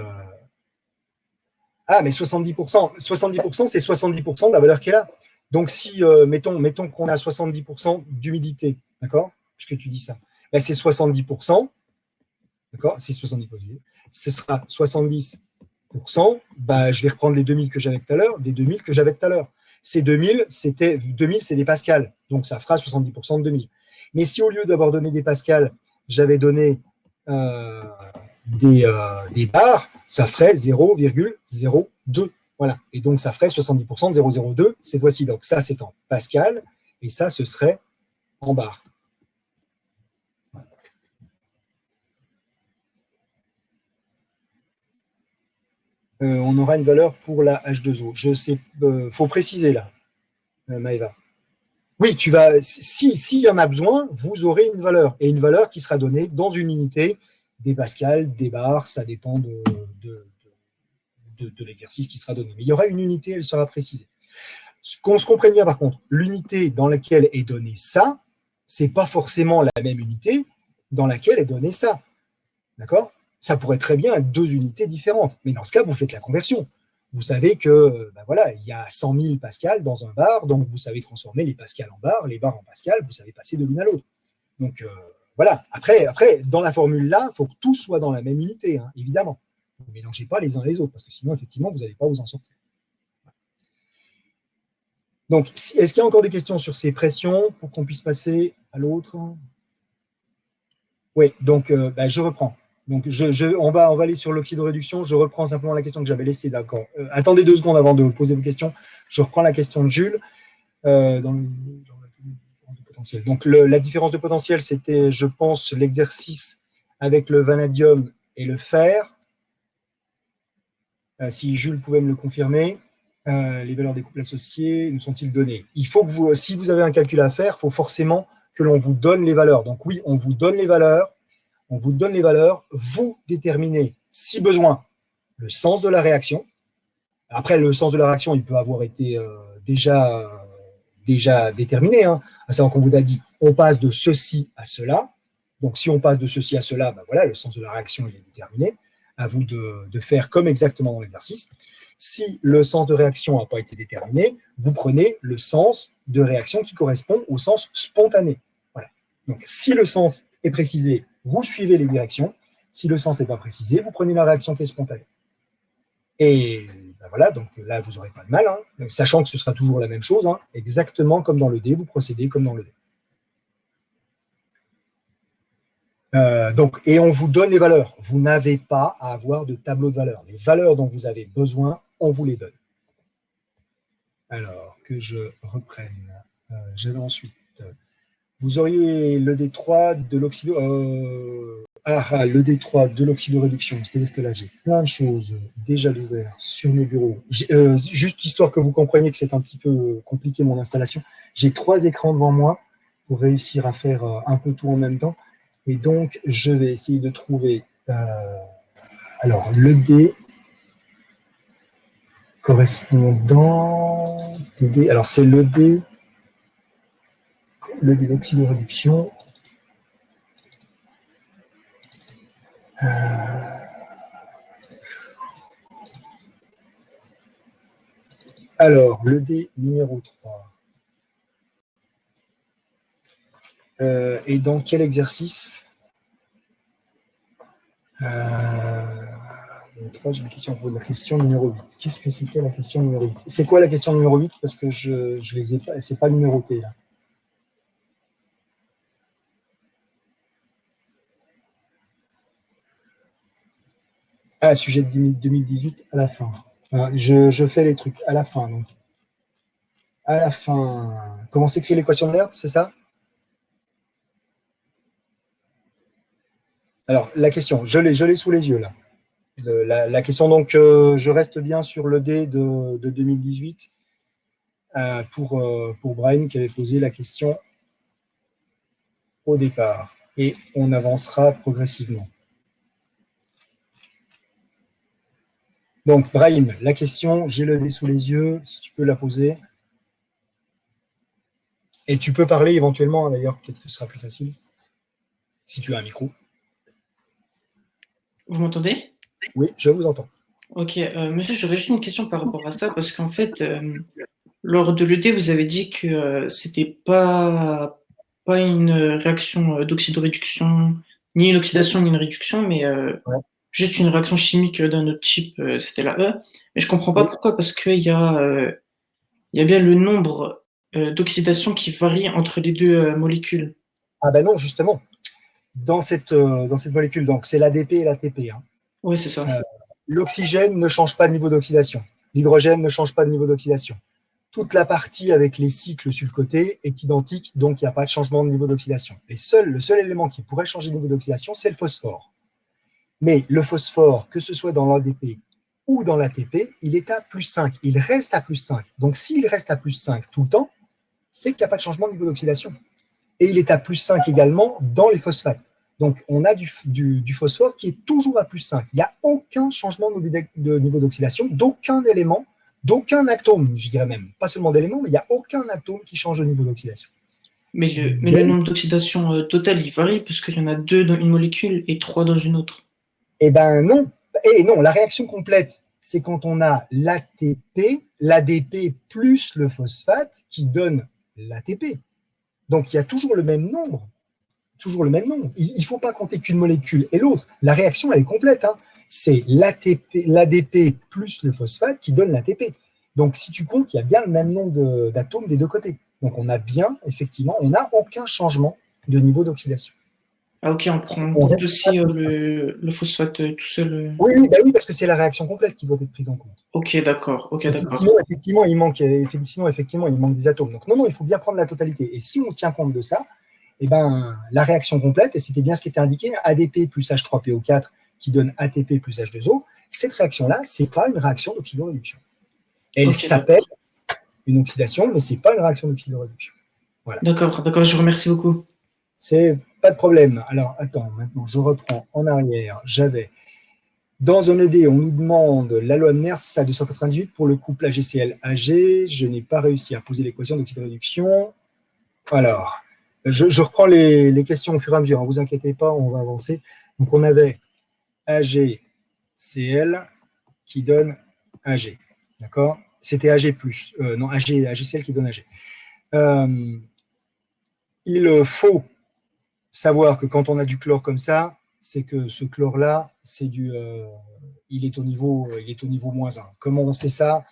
Ah, mais 70%, 70%, c'est 70% de la valeur qui est là. Donc, si, mettons qu'on a 70% d'humidité, d'accord? Puisque tu dis ça. Ben, c'est 70%, d'accord? C'est 70%. Ce sera 70%. Ben, je vais reprendre les 2000 que j'avais tout à l'heure, des 2000 que j'avais tout à l'heure. Ces 2000, c'est des pascals. Donc, ça fera 70% de 2000. Mais si au lieu d'avoir donné des pascals, j'avais donné des bars, ça ferait 0,02. Voilà. Et donc, ça ferait 70% de 0,02 cette fois-ci. Donc, ça, c'est en pascal. Et ça, ce serait en bar. On aura une valeur pour la H2O. Je sais, faut préciser là, Maëva. Oui, s'il y en a besoin, vous aurez une valeur. Et une valeur qui sera donnée dans une unité, des pascals, des bars, ça dépend de l'exercice qui sera donné. Mais il y aura une unité, elle sera précisée. Qu'on se comprenne bien par contre, l'unité dans laquelle est donné ça, c'est pas forcément la même unité dans laquelle est donné ça. D'accord? Ça pourrait très bien être deux unités différentes. Mais dans ce cas, vous faites la conversion. Vous savez que ben voilà, il y a 100 000 pascals dans un bar, donc vous savez transformer les pascals en bars, les bars en pascals, vous savez passer de l'une à l'autre. Donc voilà. Après, dans la formule là, il faut que tout soit dans la même unité, hein, évidemment. Ne mélangez pas les uns les autres, parce que sinon, effectivement, vous n'allez pas vous en sortir. Donc, est-ce qu'il y a encore des questions sur ces pressions pour qu'on puisse passer à l'autre? Oui, donc je reprends. Donc, on va aller sur l'oxydoréduction. Je reprends simplement la question que j'avais laissée. D'accord. Attendez 2 secondes avant de poser vos questions. Je reprends la question de Jules dans le potentiel. Donc, la différence de potentiel, c'était, je pense, l'exercice avec le vanadium et le fer. Si Jules pouvait me le confirmer. Les valeurs des couples associés nous sont-ils données? Il faut que vous, si vous avez un calcul à faire, il faut forcément que l'on vous donne les valeurs. Donc oui, on vous donne les valeurs, vous déterminez, si besoin, le sens de la réaction. Après, le sens de la réaction, il peut avoir été déjà déterminé, hein, à savoir qu'on vous a dit, on passe de ceci à cela. Donc si on passe de ceci à cela, ben voilà, le sens de la réaction, il est déterminé. À vous de faire comme exactement dans l'exercice. Si le sens de réaction n'a pas été déterminé, vous prenez le sens de réaction qui correspond au sens spontané. Voilà. Donc, si le sens est précisé, vous suivez les directions. Si le sens n'est pas précisé, vous prenez la réaction qui est spontanée. Et ben voilà, donc là, vous n'aurez pas de mal, hein, sachant que ce sera toujours la même chose, hein, exactement comme dans le D, vous procédez comme dans le D. Et on vous donne les valeurs. Vous n'avez pas à avoir de tableau de valeurs. Les valeurs dont vous avez besoin, on vous les donne. Alors, que je reprenne. J'avais ensuite. Vous auriez le D3 de l'oxydo. Le D3 de l'oxydoréduction. C'est-à-dire que là, j'ai plein de choses déjà ouvertes sur mes bureaux. Juste histoire que vous compreniez que c'est un petit peu compliqué mon installation. J'ai 3 écrans devant moi pour réussir à faire un peu tout en même temps. Et donc, je vais essayer de trouver alors le D correspondant. Alors, c'est le D d'oxydoréduction. Alors, le D numéro 3. Et dans quel exercice? J'ai une question pour la question numéro 8. Qu'est-ce que c'était la question numéro 8? C'est quoi la question numéro 8? Parce que je les ai pas, c'est pas numéroté là. Ah, sujet de 2018 à la fin. Je fais les trucs à la fin. Donc, à la fin, comment s'écrit l'équation de Nernst, c'est ça? Alors, la question, je l'ai sous les yeux là. La question, donc, je reste bien sur le dé de 2018 pour Brian qui avait posé la question au départ. Et on avancera progressivement. Donc, Brahim, la question, j'ai le dé sous les yeux, si tu peux la poser. Et tu peux parler éventuellement, d'ailleurs, peut-être que ce sera plus facile, si tu as un micro. Vous m'entendez? Oui, je vous entends. Ok, monsieur, j'aurais juste une question par rapport à ça, parce qu'en fait, lors de l'ED, vous avez dit que c'était pas une réaction d'oxydoréduction, ni une oxydation, ni une réduction, mais Ouais. juste une réaction chimique d'un autre type, c'était la E. Mais je comprends pas Oui. pourquoi, parce il y a bien le nombre d'oxydation qui varie entre les deux molécules. Ah ben non, justement, dans cette molécule, donc c'est l'ADP et l'ATP. Hein. Oui, c'est ça. Euh, L'oxygène ne change pas de niveau d'oxydation. L'hydrogène ne change pas de niveau d'oxydation. Toute la partie avec les cycles sur le côté est identique, donc il n'y a pas de changement de niveau d'oxydation. Le seul élément qui pourrait changer de niveau d'oxydation, c'est le phosphore. Mais le phosphore, que ce soit dans l'ADP ou dans l'ATP, il est à plus 5. Il reste à plus 5. Donc s'il reste à plus 5 tout le temps, c'est qu'il n'y a pas de changement de niveau d'oxydation. Et il est à plus 5 également dans les phosphates. Donc on a du phosphore qui est toujours à plus 5. Il n'y a aucun changement de niveau d'oxydation, d'aucun élément, d'aucun atome, je dirais même. Pas seulement d'éléments, mais il n'y a aucun atome qui change de niveau d'oxydation. Mais le Donc, nombre d'oxydation total, il varie, puisqu'il y en a deux dans une molécule et trois dans une autre. eh ben non. Et non, la réaction complète, c'est quand on a l'ATP, l'ADP plus le phosphate qui donne l'ATP. Donc il y a toujours le même nombre. Toujours le même nombre. Il ne faut pas compter qu'une molécule et l'autre. La réaction, elle est complète. Hein. C'est l'ADP plus le phosphate qui donne l'ATP. Donc si tu comptes, il y a bien le même nombre d'atomes des deux côtés. Donc on a bien, effectivement, on n'a aucun changement de niveau d'oxydation. Ah ok, on prend en On compte reste à aussi plus 5. le phosphate tout seul. Oui, oui, bah oui, parce que c'est la réaction complète qui doit être prise en compte. Ok, d'accord, ok, Et sinon, d'accord. effectivement, il manque des atomes. Donc, non, non, il faut bien prendre la totalité. Et si on tient compte de ça, eh ben, la réaction complète, et c'était bien ce qui était indiqué, ADP plus H3PO4 qui donne ATP plus H2O, cette réaction-là, ce n'est pas une réaction d'oxydoréduction. Elle Ok, s'appelle d'accord. une oxydation, mais ce n'est pas une réaction d'oxydoréduction. Voilà. D'accord, d'accord, je vous remercie beaucoup. C'est pas de problème. Alors, attends, maintenant, je reprends en arrière. J'avais dans un ED, on nous demande la loi de Nernst à 298 pour le couple AgCl-Ag. Je n'ai pas réussi à poser l'équation d'oxydoréduction. Alors, je reprends les questions au fur et à mesure. Ne vous inquiétez pas, on va avancer. Donc, on avait AgCl qui donne Ag. D'accord? C'était Ag+. Non, AgCl qui donne Ag. Il faut savoir que quand on a du chlore comme ça, c'est que ce chlore-là, il est au niveau -1. Comment on sait ça?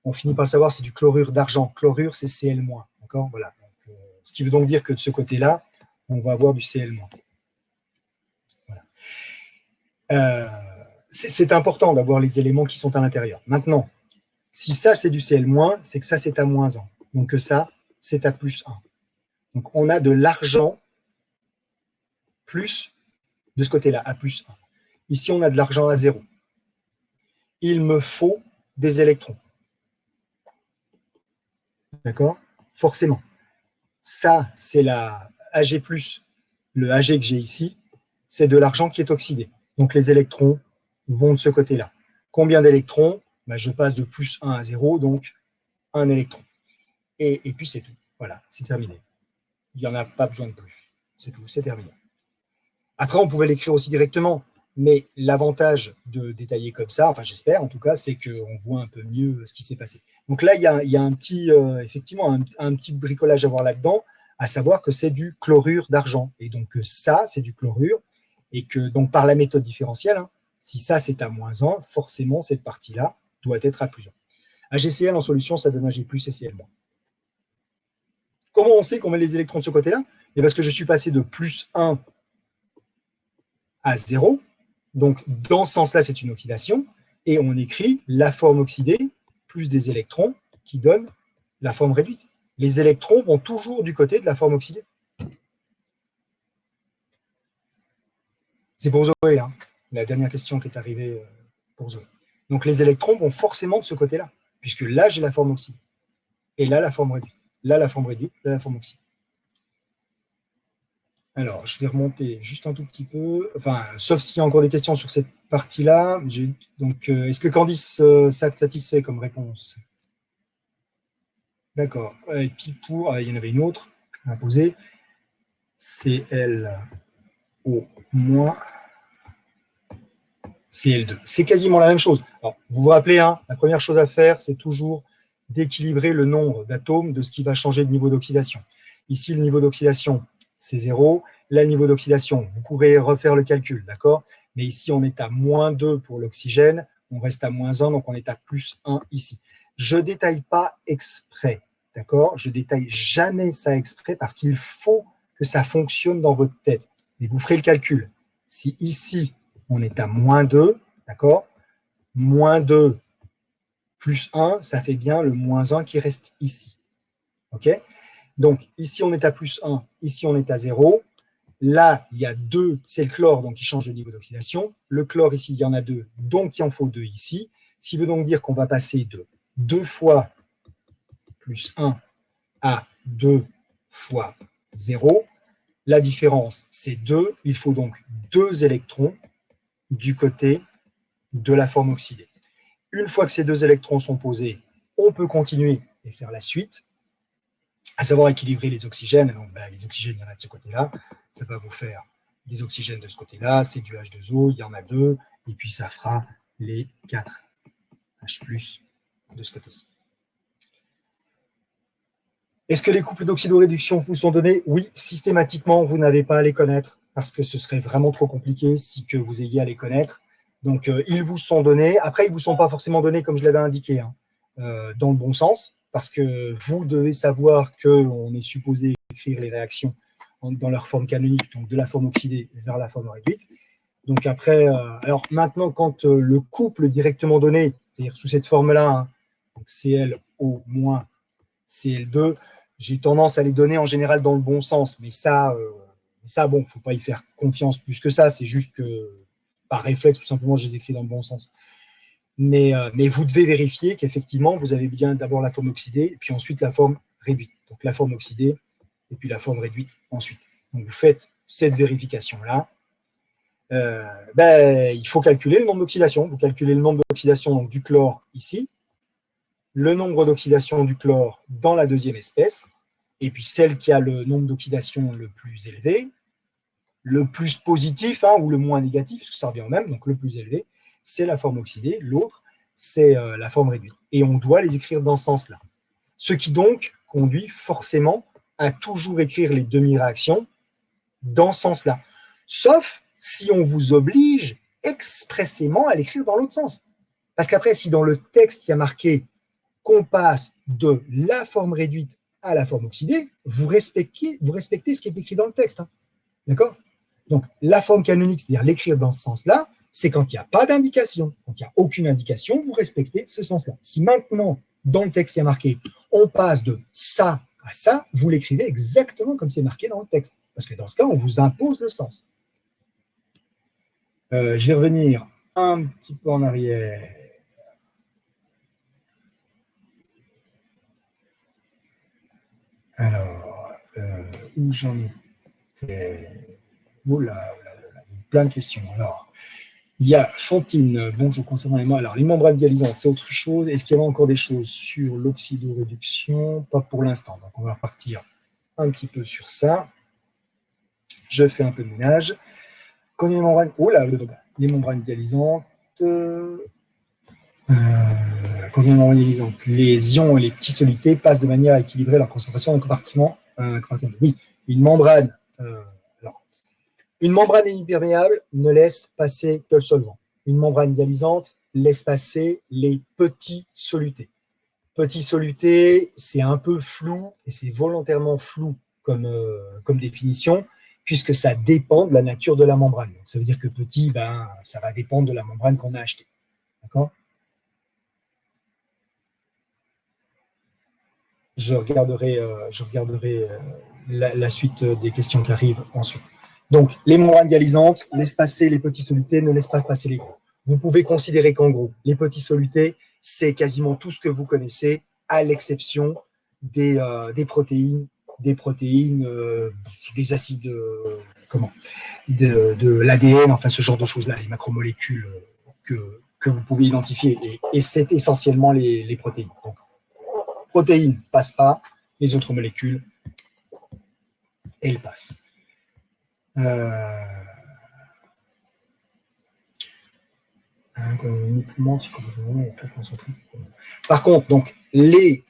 On finit par le savoir, c'est du chlorure d'argent. Chlorure, c'est Cl-. D'accord? Voilà. Donc, ce qui veut donc dire que de ce côté-là, on va avoir du Cl-. Voilà. C'est important d'avoir les éléments qui sont à l'intérieur. Maintenant, si ça, c'est du Cl-, c'est que ça, c'est à -1. Donc que ça, c'est à +1. Donc on a de l'argent plus de ce côté-là, à +1. Ici, on a de l'argent à 0. Il me faut des électrons. D'accord? Forcément. Ça, c'est la Ag+, le Ag que j'ai ici, c'est de l'argent qui est oxydé. Donc les électrons vont de ce côté-là. Combien d'électrons? Ben, je passe de +1 à 0, donc un électron. Et puis c'est tout. Voilà, c'est terminé. Il n'y en a pas besoin de plus. C'est tout, c'est terminé. Après, on pouvait l'écrire aussi directement, mais l'avantage de détailler comme ça, enfin j'espère en tout cas, c'est qu'on voit un peu mieux ce qui s'est passé. Donc là, il y a un petit, effectivement, un petit bricolage à voir là-dedans, à savoir que c'est du chlorure d'argent. Et donc ça, c'est du chlorure, et que donc par la méthode différentielle, hein, si ça c'est à -1, forcément cette partie-là doit être à +1. AgCl en solution, ça donne Ag+, et Cl-. Comment on sait qu'on met les électrons de ce côté-là? Parce que je suis passé de +1 à 0, Donc, dans ce sens-là, c'est une oxydation. Et on écrit la forme oxydée plus des électrons qui donnent la forme réduite. Les électrons vont toujours du côté de la forme oxydée. C'est pour Zoé, hein, la dernière question qui est arrivée pour Zoé. Donc, les électrons vont forcément de ce côté-là, puisque là, j'ai la forme oxydée. Et là, la forme réduite. Là, la forme réduite, là, la forme oxydée. Alors, je vais remonter juste un tout petit peu, enfin, sauf s'il y a encore des questions sur cette partie-là. Donc, est-ce que Candice, ça te satisfait comme réponse? D'accord. Et puis il y en avait une autre à poser. ClO-, Cl2. C'est quasiment la même chose. Alors, vous vous rappelez, hein, la première chose à faire, c'est toujours d'équilibrer le nombre d'atomes de ce qui va changer de niveau d'oxydation. Ici, le niveau d'oxydation, c'est 0. Là, le niveau d'oxydation, vous pourrez refaire le calcul, d'accord? Mais ici, on est à -2 pour l'oxygène, on reste à -1, donc on est à +1 ici. Je ne détaille pas exprès, d'accord? Je ne détaille jamais ça exprès parce qu'il faut que ça fonctionne dans votre tête. Et vous ferez le calcul. Si ici, on est à -2, d'accord? -2 plus 1, ça fait bien le -1 qui reste ici. OK? Donc, ici, on est à +1, ici, on est à 0. Là, il y a 2, c'est le chlore, donc il change de niveau d'oxydation. Le chlore, ici, il y en a 2, donc il en faut 2 ici. Ce qui veut donc dire qu'on va passer de 2 fois +1 à 2 fois 0. La différence, c'est 2. Il faut donc 2 électrons du côté de la forme oxydée. Une fois que ces 2 électrons sont posés, on peut continuer et faire la suite, à savoir équilibrer les oxygènes. Donc, les oxygènes, il y en a de ce côté-là. Ça va vous faire des oxygènes de ce côté-là. C'est du H2O, il y en a 2. Et puis, ça fera les 4 H+, de ce côté-ci. Est-ce que les couples d'oxydoréduction vous sont donnés? Oui, systématiquement, vous n'avez pas à les connaître parce que ce serait vraiment trop compliqué si que vous ayez à les connaître. Donc, ils vous sont donnés. Après, ils ne vous sont pas forcément donnés comme je l'avais indiqué, hein, dans le bon sens, parce que vous devez savoir qu'on est supposé écrire les réactions dans leur forme canonique, donc de la forme oxydée vers la forme réduite. Donc après, alors maintenant, quand le couple directement donné, c'est-à-dire sous cette forme-là, hein, donc ClO- Cl2, j'ai tendance à les donner en général dans le bon sens, mais ça bon, il ne faut pas y faire confiance plus que ça, c'est juste que par réflexe, tout simplement, je les écris dans le bon sens. Mais vous devez vérifier qu'effectivement, vous avez bien d'abord la forme oxydée, et puis ensuite la forme réduite. Donc la forme oxydée, et puis la forme réduite ensuite. Donc vous faites cette vérification-là. Il faut calculer le nombre d'oxydations. Vous calculez le nombre d'oxydations du chlore ici, le nombre d'oxydations du chlore dans la deuxième espèce, et puis celle qui a le nombre d'oxydations le plus élevé, le plus positif, hein, ou le moins négatif, parce que ça revient au même, donc le plus élevé, c'est la forme oxydée, l'autre, c'est la forme réduite. Et on doit les écrire dans ce sens-là. Ce qui donc conduit forcément à toujours écrire les demi-réactions dans ce sens-là. Sauf si on vous oblige expressément à l'écrire dans l'autre sens. Parce qu'après, si dans le texte, il y a marqué qu'on passe de la forme réduite à la forme oxydée, vous respectez ce qui est écrit dans le texte. Hein. D'accord? Donc, la forme canonique, c'est-à-dire l'écrire dans ce sens-là, c'est quand il n'y a pas d'indication. Quand il n'y a aucune indication, vous respectez ce sens-là. Si maintenant, dans le texte, il y a marqué on passe de ça à ça, vous l'écrivez exactement comme c'est marqué dans le texte. Parce que dans ce cas, on vous impose le sens. Je vais revenir un petit peu en arrière. Alors, où j'en étais? Oula, plein de questions. Alors, il y a Fantine, bonjour, concernant les membres. Alors, les membranes dialysantes, c'est autre chose. Est-ce qu'il y a encore des choses sur l'oxydoréduction? Pas pour l'instant. Donc, on va repartir un petit peu sur ça. Je fais un peu de ménage. Quand il y a les membranes, les membranes dialysantes. Quand il y a les membranes dialysantes, les ions et les petits solutés passent de manière à équilibrer leur concentration dans le compartiment. Oui, une membrane. Une membrane imperméable ne laisse passer que le solvant. Une membrane dialysante laisse passer les petits solutés. Petits solutés, c'est un peu flou, et c'est volontairement flou comme définition, puisque ça dépend de la nature de la membrane. Donc, ça veut dire que petit, ben, ça va dépendre de la membrane qu'on a achetée. D'accord ? Je regarderai la suite des questions qui arrivent ensuite. Donc, les membranes dialysantes laissent passer les petits solutés, ne laissent pas passer les gros. Vous pouvez considérer qu'en gros, les petits solutés, c'est quasiment tout ce que vous connaissez, à l'exception des protéines, des acides, de l'ADN, enfin ce genre de choses-là, les macromolécules que vous pouvez identifier. Et c'est essentiellement les protéines. Donc, protéines passent pas, les autres molécules, elles passent. Uniquement si complètement est peu concentré. Par contre, donc, les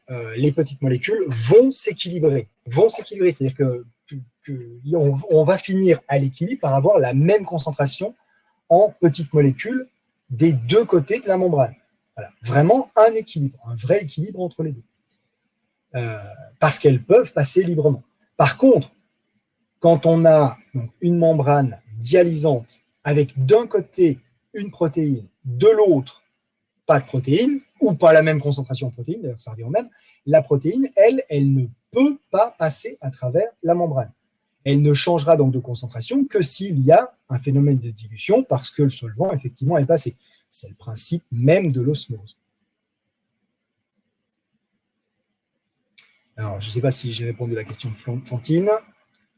petites molécules vont s'équilibrer. C'est-à-dire qu'on va finir à l'équilibre par avoir la même concentration en petites molécules des deux côtés de la membrane. Voilà. Vraiment un équilibre, un vrai équilibre entre les deux. Parce qu'elles peuvent passer librement. Par contre, quand on a donc, une membrane dialysante avec d'un côté une protéine, de l'autre pas de protéine, ou pas la même concentration de protéine, d'ailleurs ça revient au même, la protéine, elle ne peut pas passer à travers la membrane. Elle ne changera donc de concentration que s'il y a un phénomène de dilution parce que le solvant, effectivement, est passé. C'est le principe même de l'osmose. Alors, je ne sais pas si j'ai répondu à la question de Fantine.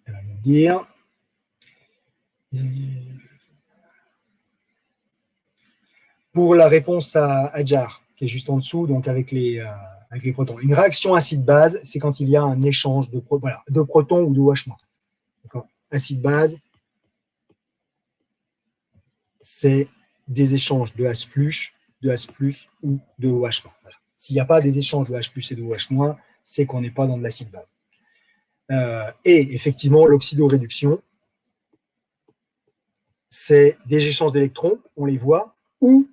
Elle va nous dire. Pour la réponse à Adjar, qui est juste en dessous, donc avec les protons. Une réaction acide-base, c'est quand il y a un échange de protons ou de OH-. Acide-base, c'est des échanges de H+, de H+, ou de OH-. Voilà. S'il n'y a pas des échanges de H+, et de OH-, c'est qu'on n'est pas dans de l'acide-base. Et effectivement, l'oxydoréduction, c'est des échanges d'électrons, on les voit, ou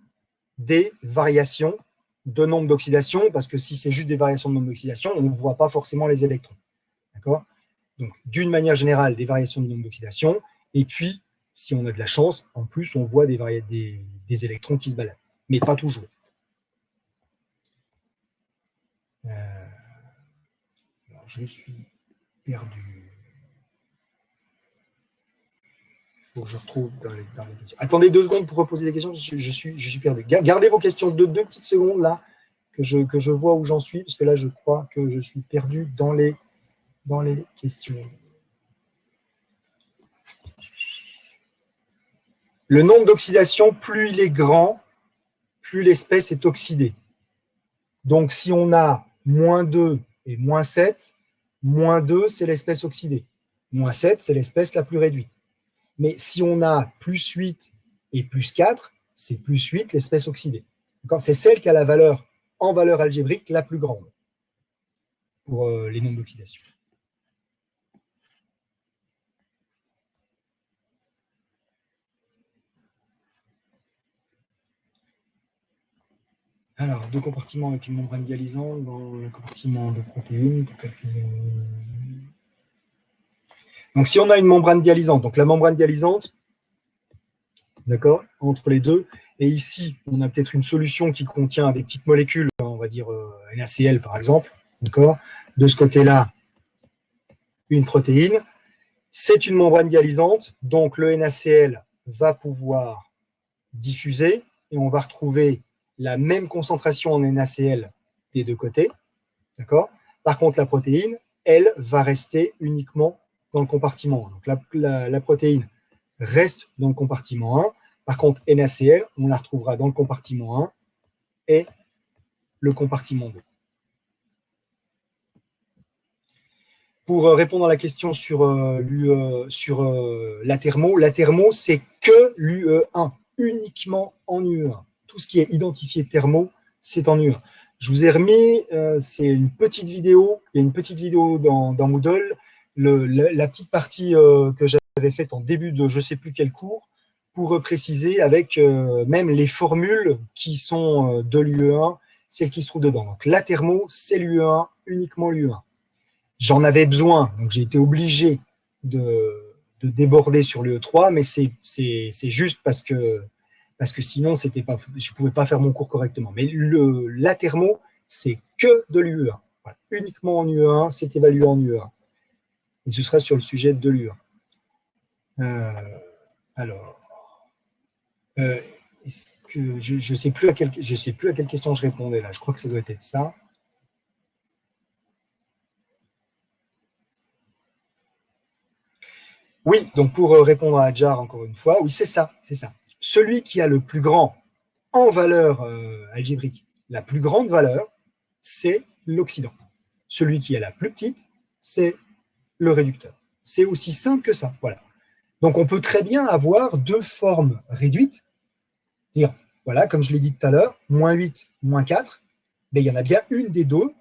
des variations de nombre d'oxydation, parce que si c'est juste des variations de nombre d'oxydation, on ne voit pas forcément les électrons. D'accord ? Donc, d'une manière générale, des variations de nombre d'oxydation, et puis, si on a de la chance, en plus, on voit des électrons qui se baladent, mais pas toujours. Alors, je suis perdu. Il faut que je retrouve dans les questions. Attendez 2 secondes pour reposer des questions, je suis perdu. Gardez vos questions de 2 petites secondes, là, que je vois où j'en suis, parce que là, je crois que je suis perdu dans les questions. Le nombre d'oxydation, plus il est grand, plus l'espèce est oxydée. Donc, si on a -2 et -7, -2, c'est l'espèce oxydée. -7, c'est l'espèce la plus réduite. Mais si on a +8 et +4, c'est +8 l'espèce oxydée. C'est celle qui a la valeur, en valeur algébrique, la plus grande pour les nombres d'oxydation. Alors, 2 compartiments avec une membrane dialysante dans le compartiment de protéines pour calculer. Donc, si on a une membrane dialysante, donc la membrane dialysante, d'accord, entre les deux, et ici, on a peut-être une solution qui contient des petites molécules, on va dire NaCl par exemple, d'accord. De ce côté-là, une protéine. C'est une membrane dialysante, donc le NaCl va pouvoir diffuser et on va retrouver la même concentration en NaCl des deux côtés, d'accord. Par contre, la protéine, elle, va rester uniquement dans le compartiment 1. Donc la protéine reste dans le compartiment 1. Par contre, NaCl, on la retrouvera dans le compartiment 1 et le compartiment 2. Pour répondre à la question sur la thermo, c'est que l'UE1, uniquement en UE1. Tout ce qui est identifié thermo, c'est en UE1. Je vous ai remis, c'est une petite vidéo, il y a une petite vidéo dans Moodle, la petite partie que j'avais faite en début de je ne sais plus quel cours, pour préciser avec même les formules qui sont de l'UE1, celles qui se trouvent dedans. Donc la thermo, c'est l'UE1, uniquement l'UE1. J'en avais besoin, donc j'ai été obligé de déborder sur le E3, mais c'est juste parce que sinon, je ne pouvais pas faire mon cours correctement. Mais la thermo, c'est que de l'UE1. Voilà. Uniquement en UE1, c'est évalué en UE1. Et ce sera sur le sujet de l'UE1. Alors, est-ce que je ne sais plus à quelle question je répondais là. Je crois que ça doit être ça. Oui, donc pour répondre à Adjar encore une fois, oui, c'est ça. Celui qui a le plus grand en valeur algébrique, la plus grande valeur, c'est l'oxydant. Celui qui a la plus petite, c'est le réducteur. C'est aussi simple que ça. Voilà. Donc on peut très bien avoir deux formes réduites, dire, voilà, comme je l'ai dit tout à l'heure, -8, -4, mais il y en a bien une des deux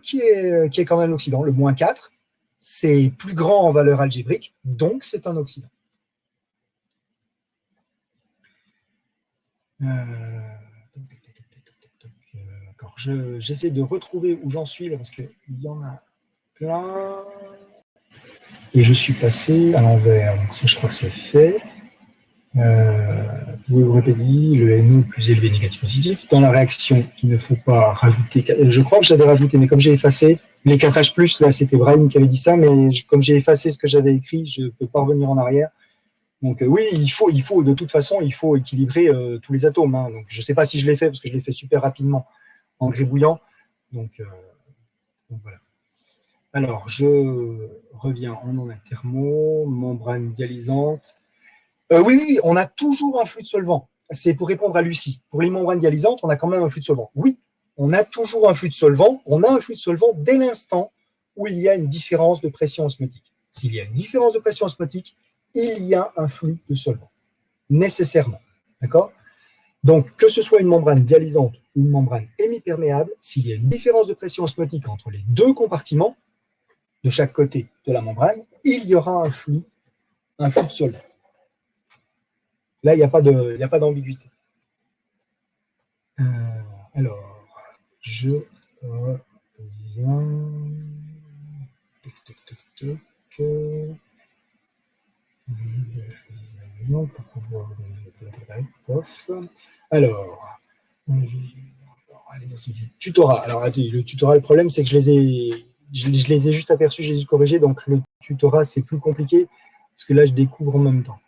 qui est quand même l'oxydant. Le -4, c'est plus grand en valeur algébrique, donc c'est un oxydant. D'accord, j'essaie de retrouver où j'en suis, là, parce qu'il y en a plein. Et je suis passé à l'envers, donc ça, je crois que c'est fait. Pouvez-vous répéter le NO plus élevé négatif positif. Dans la réaction, il ne faut pas rajouter. Je crois que j'avais rajouté, mais comme j'ai effacé, les 4H+, là, c'était Brahim qui avait dit ça, mais comme j'ai effacé ce que j'avais écrit, je ne peux pas revenir en arrière. Donc oui, il faut, de toute façon, il faut équilibrer tous les atomes. Hein. Donc je ne sais pas si je l'ai fait, parce que je l'ai fait super rapidement en gribouillant. Donc voilà. Alors, je reviens, on en a thermo, membrane dialysante. Oui, on a toujours un flux de solvant. C'est pour répondre à Lucie. Pour les membranes dialysantes, on a quand même un flux de solvant. Oui, on a toujours un flux de solvant. On a un flux de solvant dès l'instant où il y a une différence de pression osmotique. S'il y a une différence de pression osmotique, il y a un flux de solvant, nécessairement. D'accord ? Donc, que ce soit une membrane dialysante ou une membrane hémiperméable, s'il y a une différence de pression osmotique entre les deux compartiments, de chaque côté de la membrane, il y aura un flux de solvant. Là, il n'y a pas d'ambiguïté. Alors, je reviens. Pour pouvoir. Alors, du tutorat. Alors, le tutorat, le problème, c'est que je les ai juste aperçus, je les ai corrigés, donc le tutorat, c'est plus compliqué, parce que là, je découvre en même temps.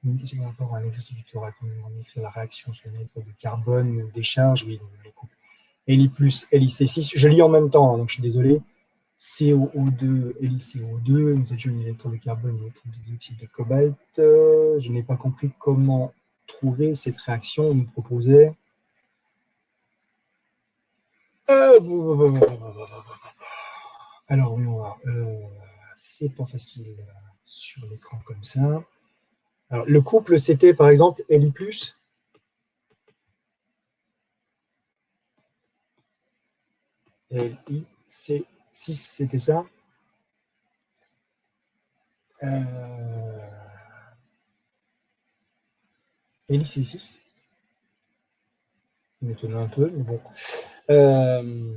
Une question par rapport à l'exercice du tutorat, on fait la réaction sur les électrodes de carbone, des charges, oui, les couples. Li plus LiC6, je lis en même temps, hein, donc je suis désolé. CO2, LiCO2, nous avions une électrode de carbone, une électrode de dioxyde de cobalt. Je n'ai pas compris comment trouver cette réaction. On nous proposait. Alors, oui, on va. C'est pas facile sur l'écran comme ça. Alors, le couple, c'était par exemple Li+. LiC6, c'était ça. LiC6. M'étonne un peu, mais bon. Le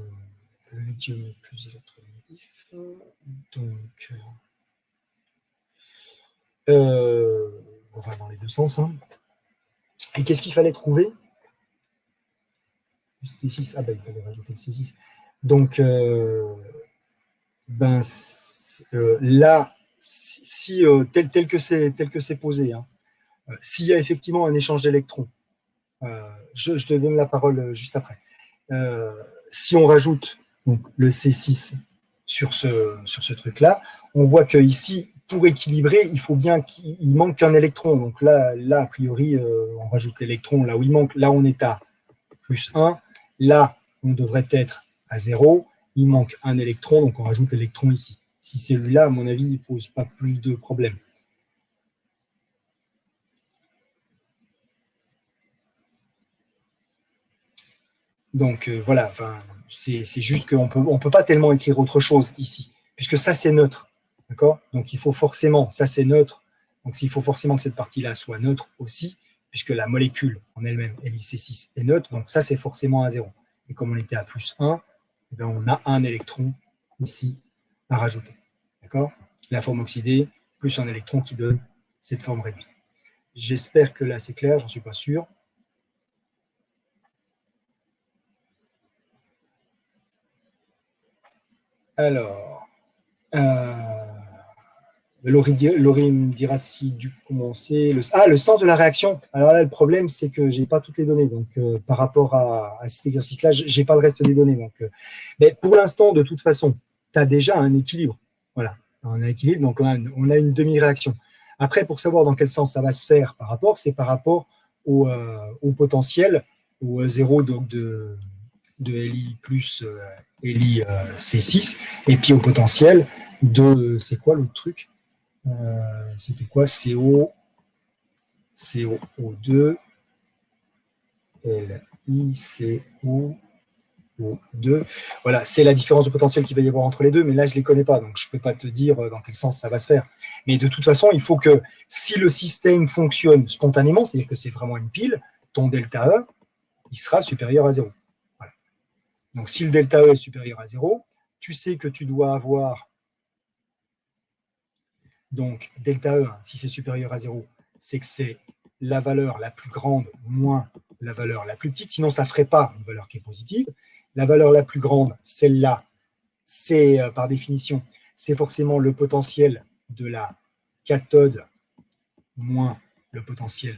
lithium est plus électronégatif. Donc, on va dans les deux sens. Hein. Et qu'est-ce qu'il fallait trouver? C6, ah ben il fallait rajouter le C6. Donc, là, si tel que c'est posé, hein, s'il y a effectivement un échange d'électrons, je te donne la parole juste après. Si on rajoute donc, le C6 sur ce truc-là, on voit qu'ici, pour équilibrer, il faut bien qu'il manque qu'un électron. Donc là a priori, on rajoute l'électron là où il manque. Là, on est à +1. Là, on devrait être à 0. Il manque un électron, donc on rajoute l'électron ici. Si celui-là, à mon avis, il ne pose pas plus de problèmes. Donc voilà, c'est juste qu'on peut pas tellement écrire autre chose ici, puisque ça c'est neutre, d'accord? Donc il faut forcément, ça c'est neutre, donc il faut forcément que cette partie-là soit neutre aussi, puisque la molécule en elle-même, LiC6, est neutre, donc ça c'est forcément à 0. Et comme on était à +1, eh bien, on a un électron ici à rajouter, d'accord? La forme oxydée, plus un électron qui donne cette forme réduite. J'espère que là c'est clair, j'en suis pas sûr. Alors, Laurie me dira si du commencer. Le sens de la réaction. Alors là, le problème, c'est que je n'ai pas toutes les données. Donc, par rapport à cet exercice-là, je n'ai pas le reste des données. Donc, mais pour l'instant, de toute façon, tu as déjà un équilibre. Voilà, on a un équilibre. Donc, là, on a une demi-réaction. Après, pour savoir dans quel sens ça va se faire par rapport, c'est par rapport au potentiel, au zéro donc de Li plus Li C6, et puis au potentiel de, c'est quoi l'autre truc? C'était quoi? CO2, Li, CO2. Voilà, c'est la différence de potentiel qu'il va y avoir entre les deux, mais là, je ne les connais pas, donc je ne peux pas te dire dans quel sens ça va se faire. Mais de toute façon, il faut que si le système fonctionne spontanément, c'est-à-dire que c'est vraiment une pile, ton delta E, il sera supérieur à 0. Voilà. Donc, si le delta E est supérieur à 0, tu sais que tu dois avoir donc delta E, si c'est supérieur à 0, c'est que c'est la valeur la plus grande moins la valeur la plus petite, sinon ça ne ferait pas une valeur qui est positive. La valeur la plus grande, celle-là, c'est par définition, c'est forcément le potentiel de la cathode moins le potentiel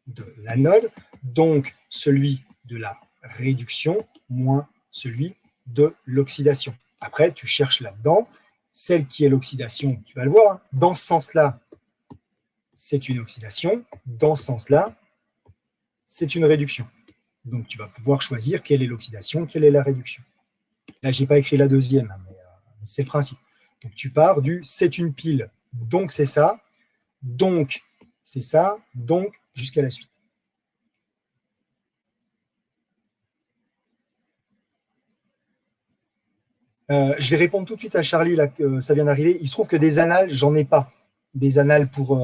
de l'anode, donc celui de la réduction moins celui de l'oxydation. Après, tu cherches là-dedans, celle qui est l'oxydation, tu vas le voir, hein. Dans ce sens-là, c'est une oxydation, dans ce sens-là, c'est une réduction. Donc, tu vas pouvoir choisir quelle est l'oxydation, quelle est la réduction. Là, je n'ai pas écrit la deuxième, hein, mais c'est le principe. Donc, tu pars du « c'est une pile, donc c'est ça », donc c'est ça, donc jusqu'à la suite. Je vais répondre tout de suite à Charlie, là, que ça vient d'arriver. Il se trouve que des annales, j'en ai pas. Des annales pour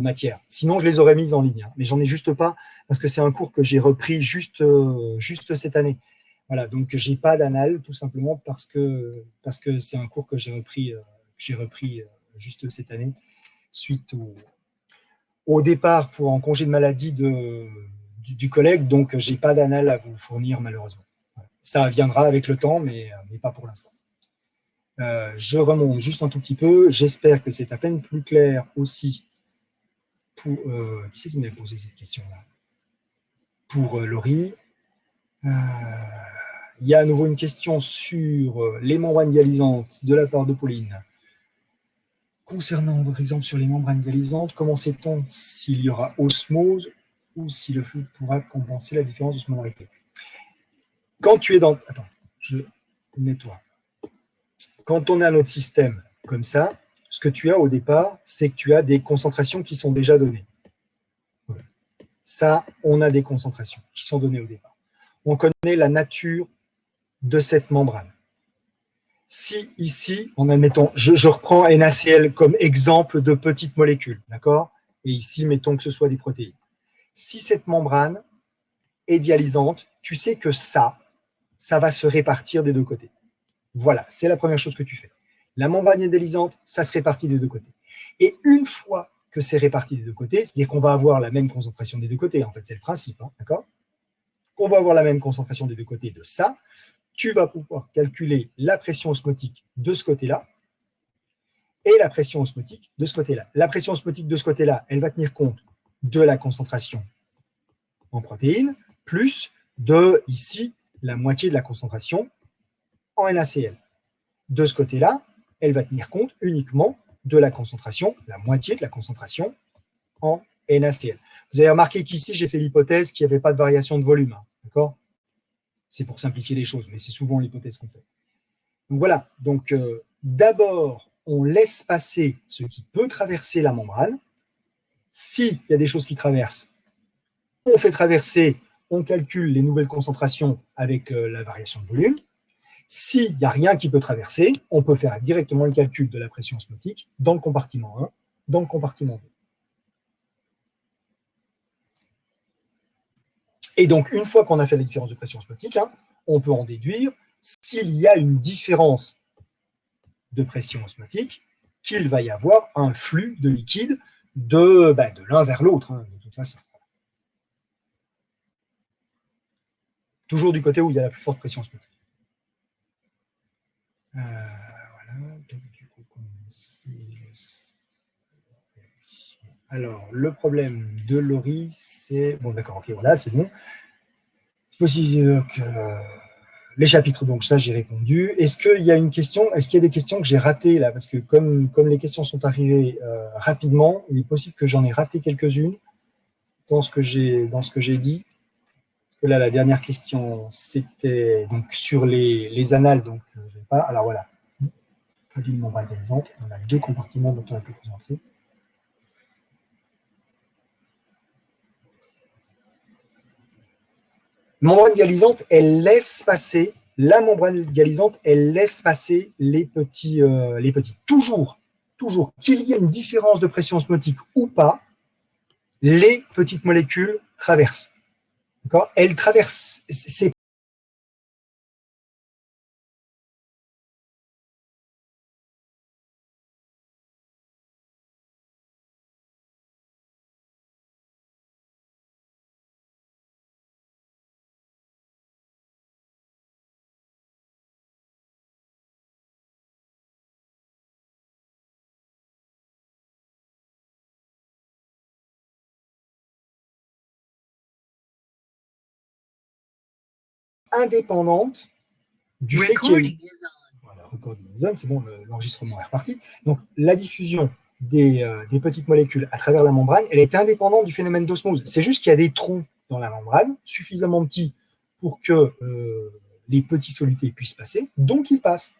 matière. Sinon, je les aurais mises en ligne, hein, mais j'en ai juste pas parce que c'est un cours que j'ai repris juste cette année. Voilà, donc j'ai pas d'annales tout simplement parce que c'est un cours que j'ai repris juste cette année suite au départ en congé de maladie du collègue, donc j'ai pas d'annales à vous fournir malheureusement. Voilà. Ça viendra avec le temps, mais pas pour l'instant. Je remonte juste un tout petit peu. J'espère que c'est à peine plus clair aussi pour... qui c'est qui m'a posé cette question-là? Pour Laurie. Il y a à nouveau une question sur les membranes dialysantes de la part de Pauline. Concernant votre exemple sur les membranes dialysantes, comment sait-on s'il y aura osmose ou si le fluide pourra compenser la différence d'osmolarité? Quand tu es dans... Attends, je nettoie. Quand on a notre système comme ça, ce que tu as au départ, c'est que tu as des concentrations qui sont déjà données. Voilà. Ça, on a des concentrations qui sont données au départ. On connaît la nature de cette membrane. Si ici, en admettant, je reprends NaCl comme exemple de petites molécules, d'accord? Et ici, mettons que ce soit des protéines. Si cette membrane est dialysante, tu sais que ça va se répartir des deux côtés. Voilà, c'est la première chose que tu fais. La membrane est dialysante, ça se répartit des deux côtés. Et une fois que c'est réparti des deux côtés, c'est-à-dire qu'on va avoir la même concentration des deux côtés, en fait, c'est le principe, hein, d'accord? On va avoir la même concentration des deux côtés de ça, tu vas pouvoir calculer la pression osmotique de ce côté-là et la pression osmotique de ce côté-là. La pression osmotique de ce côté-là, elle va tenir compte de la concentration en protéines, plus de, ici, la moitié de la concentration en NaCl. De ce côté-là, elle va tenir compte uniquement de la concentration, la moitié de la concentration en NaCl. Vous avez remarqué qu'ici, j'ai fait l'hypothèse qu'il n'y avait pas de variation de volume, hein, d'accord? C'est pour simplifier les choses, mais c'est souvent l'hypothèse qu'on fait. Donc voilà, donc d'abord, on laisse passer ce qui peut traverser la membrane. S'il y a des choses qui traversent, on fait traverser, on calcule les nouvelles concentrations avec la variation de volume. S'il n'y a rien qui peut traverser, on peut faire directement le calcul de la pression osmotique dans le compartiment 1, dans le compartiment 2. Et donc, une fois qu'on a fait la différence de pression osmotique, hein, on peut en déduire s'il y a une différence de pression osmotique qu'il va y avoir un flux de liquide de l'un vers l'autre, hein, de toute façon. Toujours du côté où il y a la plus forte pression osmotique. Voilà. Donc, du coup, alors, le problème de Laurie, c'est... Bon, d'accord, ok, voilà, c'est bon. C'est possible que... Les chapitres, donc ça, j'ai répondu. Est-ce qu'il y a une question? Est-ce qu'il y a des questions que j'ai ratées là? Parce que comme les questions sont arrivées rapidement, il est possible que j'en ai raté quelques-unes dans ce que j'ai dit. Parce que là, la dernière question, c'était donc sur les annales. Donc, je vais pas. Alors voilà. Une membrane dialysante. On a deux compartiments dont on a pu présenter. Membrane dialysante, elle laisse passer. La membrane dialysante, elle laisse passer les petits. Toujours, qu'il y ait une différence de pression osmotique ou pas, les petites molécules traversent. D'accord? Elles traversent. C'est indépendante du fait qu'il y ait une... Voilà, recording zone, c'est bon, l'enregistrement est reparti. Donc, la diffusion des petites molécules à travers la membrane, elle est indépendante du phénomène d'osmose. C'est juste qu'il y a des trous dans la membrane, suffisamment petits pour que les petits solutés puissent passer, donc ils passent.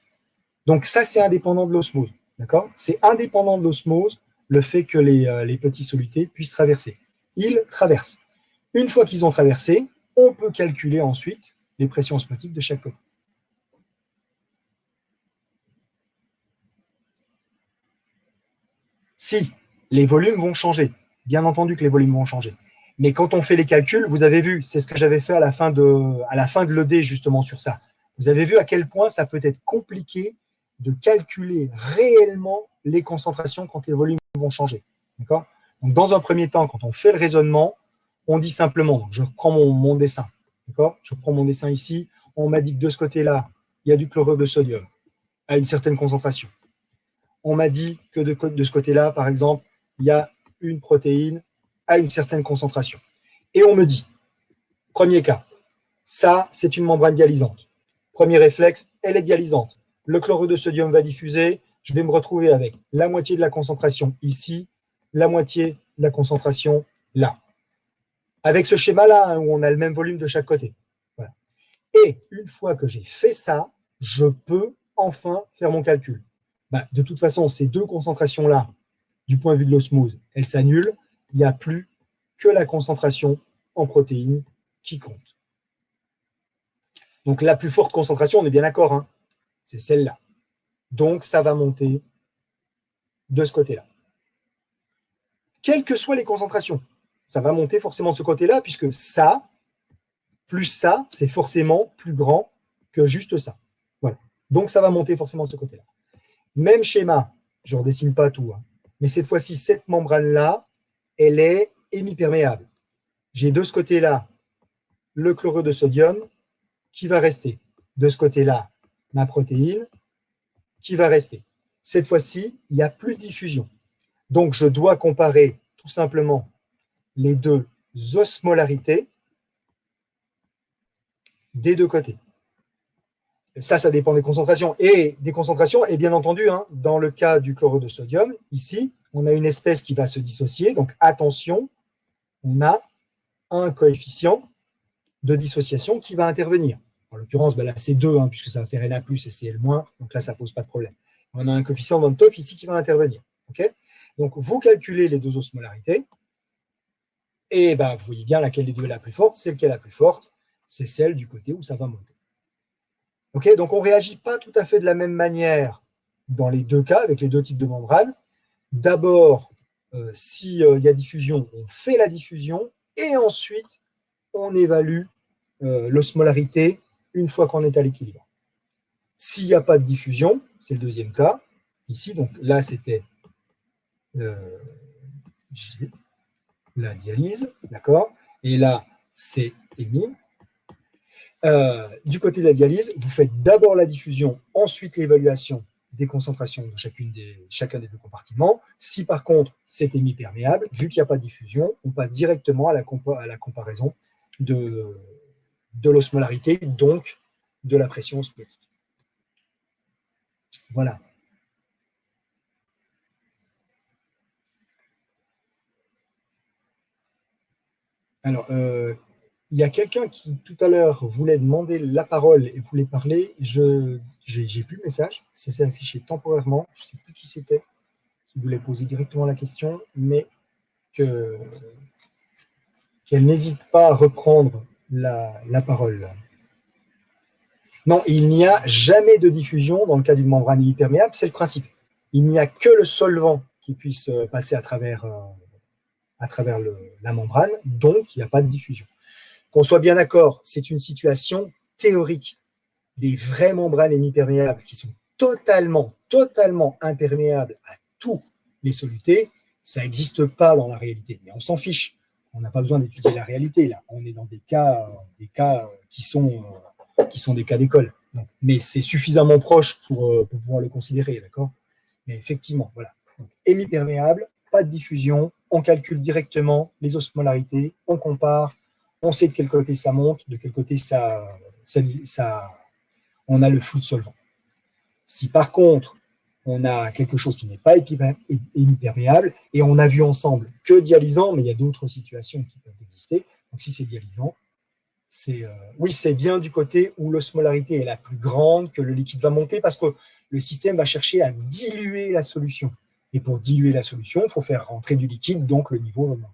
Donc ça, c'est indépendant de l'osmose. D'accord? C'est indépendant de l'osmose, le fait que les petits solutés puissent traverser. Ils traversent. Une fois qu'ils ont traversé, on peut calculer ensuite les pressions osmotiques de chaque côté. Si, les volumes vont changer. Bien entendu que les volumes vont changer. Mais quand on fait les calculs, vous avez vu, c'est ce que j'avais fait à la fin de l'ED justement sur ça. Vous avez vu à quel point ça peut être compliqué de calculer réellement les concentrations quand les volumes vont changer. D'accord? Donc, dans un premier temps, quand on fait le raisonnement, on dit simplement, donc je reprends mon dessin. D'accord? Je prends mon dessin ici. On m'a dit que de ce côté-là, il y a du chlorure de sodium à une certaine concentration. On m'a dit que de ce côté-là, par exemple, il y a une protéine à une certaine concentration. Et on me dit, premier cas, ça, c'est une membrane dialysante. Premier réflexe, elle est dialysante. Le chlorure de sodium va diffuser, je vais me retrouver avec la moitié de la concentration ici, la moitié de la concentration là. Avec ce schéma-là, hein, où on a le même volume de chaque côté. Voilà. Et une fois que j'ai fait ça, je peux enfin faire mon calcul. De toute façon, ces deux concentrations-là, du point de vue de l'osmose, elles s'annulent. Il n'y a plus que la concentration en protéines qui compte. Donc la plus forte concentration, on est bien d'accord, hein, c'est celle-là. Donc ça va monter de ce côté-là. Quelles que soient les concentrations, ça va monter forcément de ce côté-là, puisque ça, plus ça, c'est forcément plus grand que juste ça. Voilà. Donc ça va monter forcément de ce côté-là. Même schéma, je ne redessine pas tout, hein, mais cette fois-ci, cette membrane-là, elle est hémiperméable. J'ai de ce côté-là le chlorure de sodium qui va rester. De ce côté-là, ma protéine qui va rester. Cette fois-ci, il n'y a plus de diffusion. Donc, je dois comparer tout simplement les deux osmolarités des deux côtés. Ça dépend des concentrations. Et des concentrations, et bien entendu, hein, dans le cas du chlorure de sodium, ici, on a une espèce qui va se dissocier. Donc, attention, on a un coefficient de dissociation qui va intervenir. En l'occurrence, là, c'est 2, hein, puisque ça va faire Na+, et Cl-. Donc là, ça ne pose pas de problème. On a un coefficient von Toff ici qui va intervenir. Okay, donc, vous calculez les deux osmolarités. Et vous voyez bien laquelle des deux est la plus forte. Celle qui est la plus forte, c'est celle du côté où ça va monter. Okay, donc, on ne réagit pas tout à fait de la même manière dans les deux cas, avec les deux types de membranes. D'abord, s'il y a diffusion, on fait la diffusion, et ensuite, on évalue l'osmolarité une fois qu'on est à l'équilibre. S'il n'y a pas de diffusion, c'est le deuxième cas, ici. Donc là, c'était la dialyse, d'accord? Et là, c'est émis. Du côté de la dialyse, vous faites d'abord la diffusion, ensuite l'évaluation des concentrations de chacun des deux compartiments. Si par contre c'est hémiperméable, vu qu'il n'y a pas de diffusion, on passe directement à la comparaison de l'osmolarité, donc de la pression osmotique. Voilà. Alors, il y a quelqu'un qui tout à l'heure voulait demander la parole et voulait parler. J'ai plus le message, ça s'est affiché temporairement. Je ne sais plus qui c'était qui voulait poser directement la question, mais qu'elle n'hésite pas à reprendre la parole. Non, il n'y a jamais de diffusion dans le cas d'une membrane imperméable, c'est le principe. Il n'y a que le solvant qui puisse passer à travers la membrane, donc il n'y a pas de diffusion. Qu'on soit bien d'accord, c'est une situation théorique. Des vraies membranes hémiperméables qui sont totalement imperméables à tous les solutés, ça n'existe pas dans la réalité. Mais on s'en fiche. On n'a pas besoin d'étudier la réalité. Là, on est dans des cas qui sont des cas d'école. Mais c'est suffisamment proche pour pouvoir le considérer, d'accord? Mais effectivement, voilà. Donc, hémiperméable, pas de diffusion, on calcule directement les osmolarités, on compare, on sait de quel côté ça monte, de quel côté on a le flux de solvant. Si par contre, on a quelque chose qui n'est pas hémiperméable, et on a vu ensemble que dialysant, mais il y a d'autres situations qui peuvent exister, donc si c'est dialysant, oui, c'est bien du côté où l'osmolarité est la plus grande, que le liquide va monter, parce que le système va chercher à diluer la solution. Et pour diluer la solution, il faut faire rentrer du liquide, donc le niveau augmente.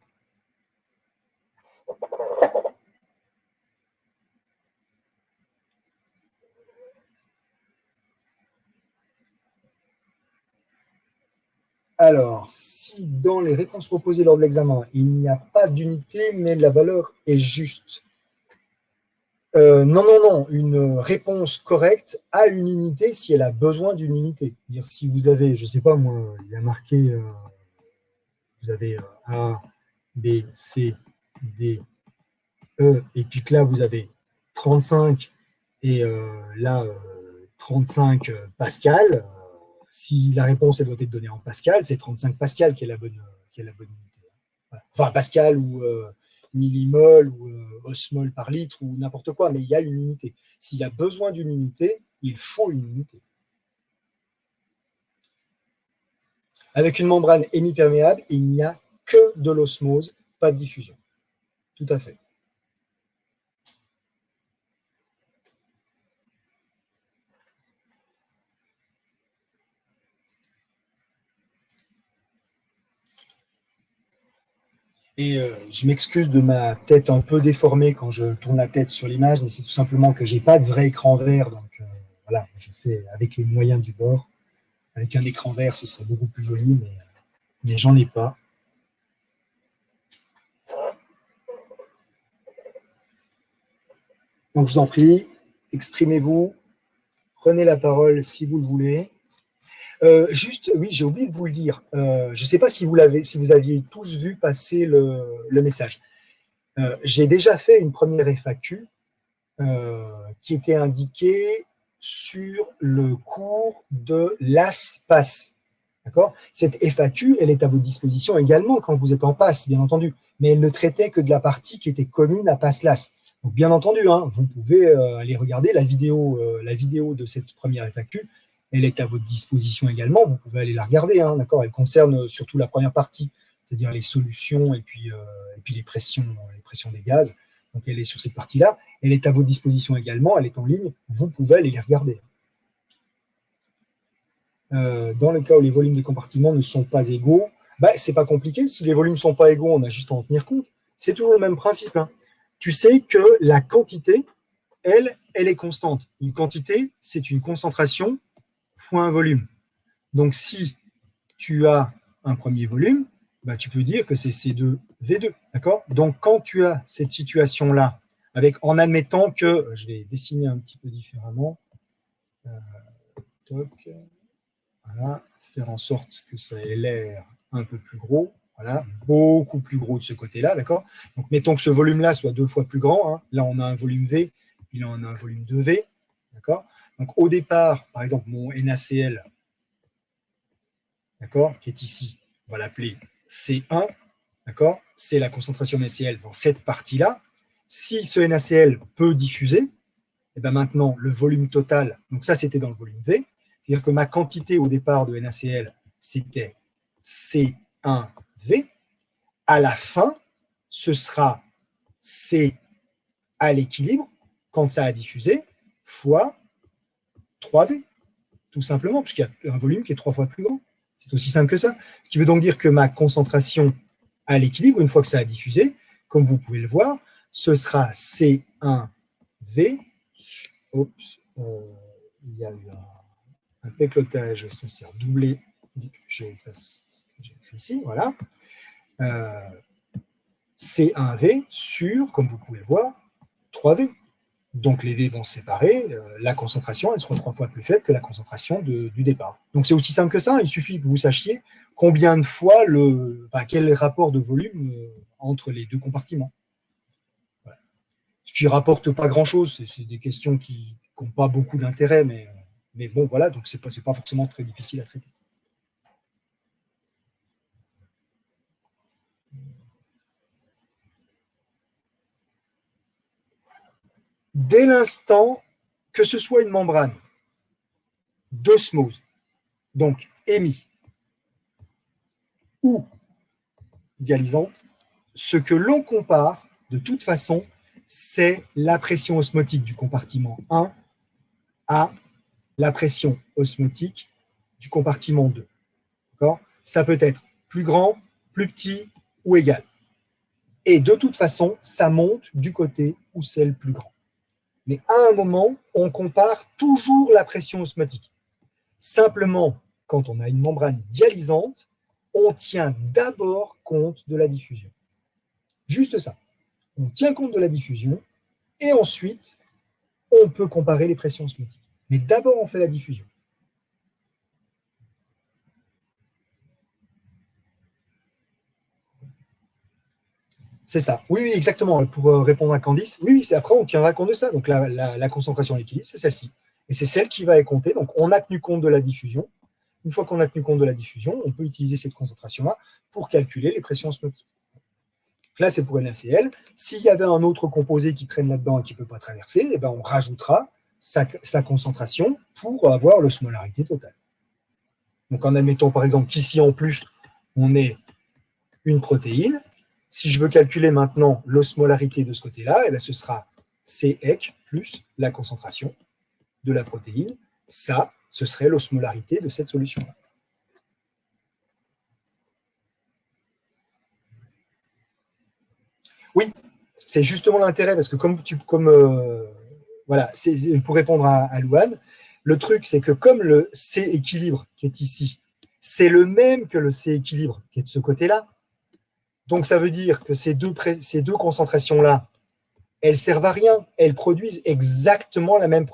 Alors, si dans les réponses proposées lors de l'examen, il n'y a pas d'unité, mais la valeur est juste. Non. Une réponse correcte a une unité si elle a besoin d'une unité. C'est-à-dire, si vous avez, je ne sais pas moi, il y a marqué, vous avez A, B, C, D, E, et puis que là, vous avez 35 et là, 35 Pascal. Si la réponse elle doit être donnée en Pascal, c'est 35 Pascal qui est la bonne unité. Voilà. Enfin, Pascal ou millimol ou osmol par litre ou n'importe quoi, mais il y a une unité. S'il y a besoin d'une unité, il faut une unité. Avec une membrane hémiperméable, il n'y a que de l'osmose, pas de diffusion. Tout à fait. Et je m'excuse de ma tête un peu déformée quand je tourne la tête sur l'image, mais c'est tout simplement que je n'ai pas de vrai écran vert, donc voilà, je fais avec les moyens du bord. Avec un écran vert, ce serait beaucoup plus joli, mais j'en ai pas. Donc je vous en prie, exprimez-vous, prenez la parole si vous le voulez. Juste, oui, j'ai oublié de vous le dire. Je ne sais pas si vous aviez tous vu passer le message. J'ai déjà fait une première FAQ qui était indiquée sur le cours de l'ASPAS. D'accord ? Cette FAQ, elle est à votre disposition également quand vous êtes en PAS, bien entendu, mais elle ne traitait que de la partie qui était commune à PAS-LAS. Donc, bien entendu, hein, vous pouvez aller regarder la vidéo de cette première FAQ. Elle est à votre disposition également. Vous pouvez aller la regarder. Hein, d'accord ? Elle concerne surtout la première partie, c'est-à-dire les solutions et puis les pressions des gaz. Donc, elle est sur cette partie-là. Elle est à votre disposition également. Elle est en ligne. Vous pouvez aller les regarder. Dans le cas où les volumes des compartiments ne sont pas égaux, c'est pas compliqué. Si les volumes ne sont pas égaux, on a juste à en tenir compte. C'est toujours le même principe. Hein. Tu sais que la quantité, elle est constante. Une quantité, c'est une concentration fois un volume. Donc, si tu as un premier volume, tu peux dire que c'est C2V2. D'accord ? Donc, quand tu as cette situation-là, en admettant que, je vais dessiner un petit peu différemment, toc. Voilà, faire en sorte que ça ait l'air un peu plus gros. Voilà, beaucoup plus gros de ce côté-là, d'accord? Donc, mettons que ce volume-là soit 2 fois plus grand. Hein. Là, on a un volume V, puis là, on a un volume 2V, d'accord? Donc, au départ, par exemple, mon NaCl, d'accord, qui est ici, on va l'appeler C1, d'accord? C'est la concentration NaCl dans cette partie-là. Si ce NaCl peut diffuser, et bien maintenant, le volume total, donc ça, c'était dans le volume V, c'est-à-dire que ma quantité au départ de NaCl, c'était C1V. À la fin, ce sera C à l'équilibre, quand ça a diffusé, fois 3V, tout simplement, puisqu'il y a un volume qui est 3 fois plus grand. C'est aussi simple que ça. Ce qui veut donc dire que ma concentration à l'équilibre, une fois que ça a diffusé, comme vous pouvez le voir, ce sera C1V. Oups, il y a eu un péclotage, ça s'est redoublé. Je fasse ce que j'ai fait ici, voilà. C1V sur, comme vous pouvez le voir, 3V. Donc les V vont se séparer, la concentration, elle sera 3 fois plus faible que la concentration du départ. Donc c'est aussi simple que ça, il suffit que vous sachiez combien de fois quel est le rapport de volume entre les deux compartiments. Voilà. Ce qui ne rapporte pas grand-chose, c'est des questions qui n'ont pas beaucoup d'intérêt, mais bon, voilà, donc c'est pas forcément très difficile à traiter. Dès l'instant que ce soit une membrane d'osmose, donc émise, ou dialysante, ce que l'on compare, de toute façon, c'est la pression osmotique du compartiment 1 à la pression osmotique du compartiment 2. Ça peut être plus grand, plus petit ou égal. Et de toute façon, ça monte du côté où c'est le plus grand. Mais à un moment, on compare toujours la pression osmotique. Simplement, quand on a une membrane dialysante, on tient d'abord compte de la diffusion. Juste ça. On tient compte de la diffusion et ensuite, on peut comparer les pressions osmotiques. Mais d'abord, on fait la diffusion. C'est ça. Oui, oui, exactement. Pour répondre à Candice, oui, après, on tiendra compte de ça. Donc, la concentration à l'équilibre, c'est celle-ci. Et c'est celle qui va être comptée. Donc, on a tenu compte de la diffusion. Une fois qu'on a tenu compte de la diffusion, on peut utiliser cette concentration-là pour calculer les pressions osmotiques. Là, c'est pour NaCl. S'il y avait un autre composé qui traîne là-dedans et qui ne peut pas traverser, eh ben, on rajoutera sa concentration pour avoir l'osmolarité totale. Donc, en admettant par exemple qu'ici, en plus, on ait une protéine, si je veux calculer maintenant l'osmolarité de ce côté-là, eh bien, ce sera CEC plus la concentration de la protéine. Ça, ce serait l'osmolarité de cette solution-là. Oui, c'est justement l'intérêt, parce que voilà, pour répondre à Louane, le truc, c'est que comme le C équilibre qui est ici, c'est le même que le C équilibre qui est de ce côté-là, donc ça veut dire que ces deux concentrations-là, elles servent à rien, elles produisent exactement la même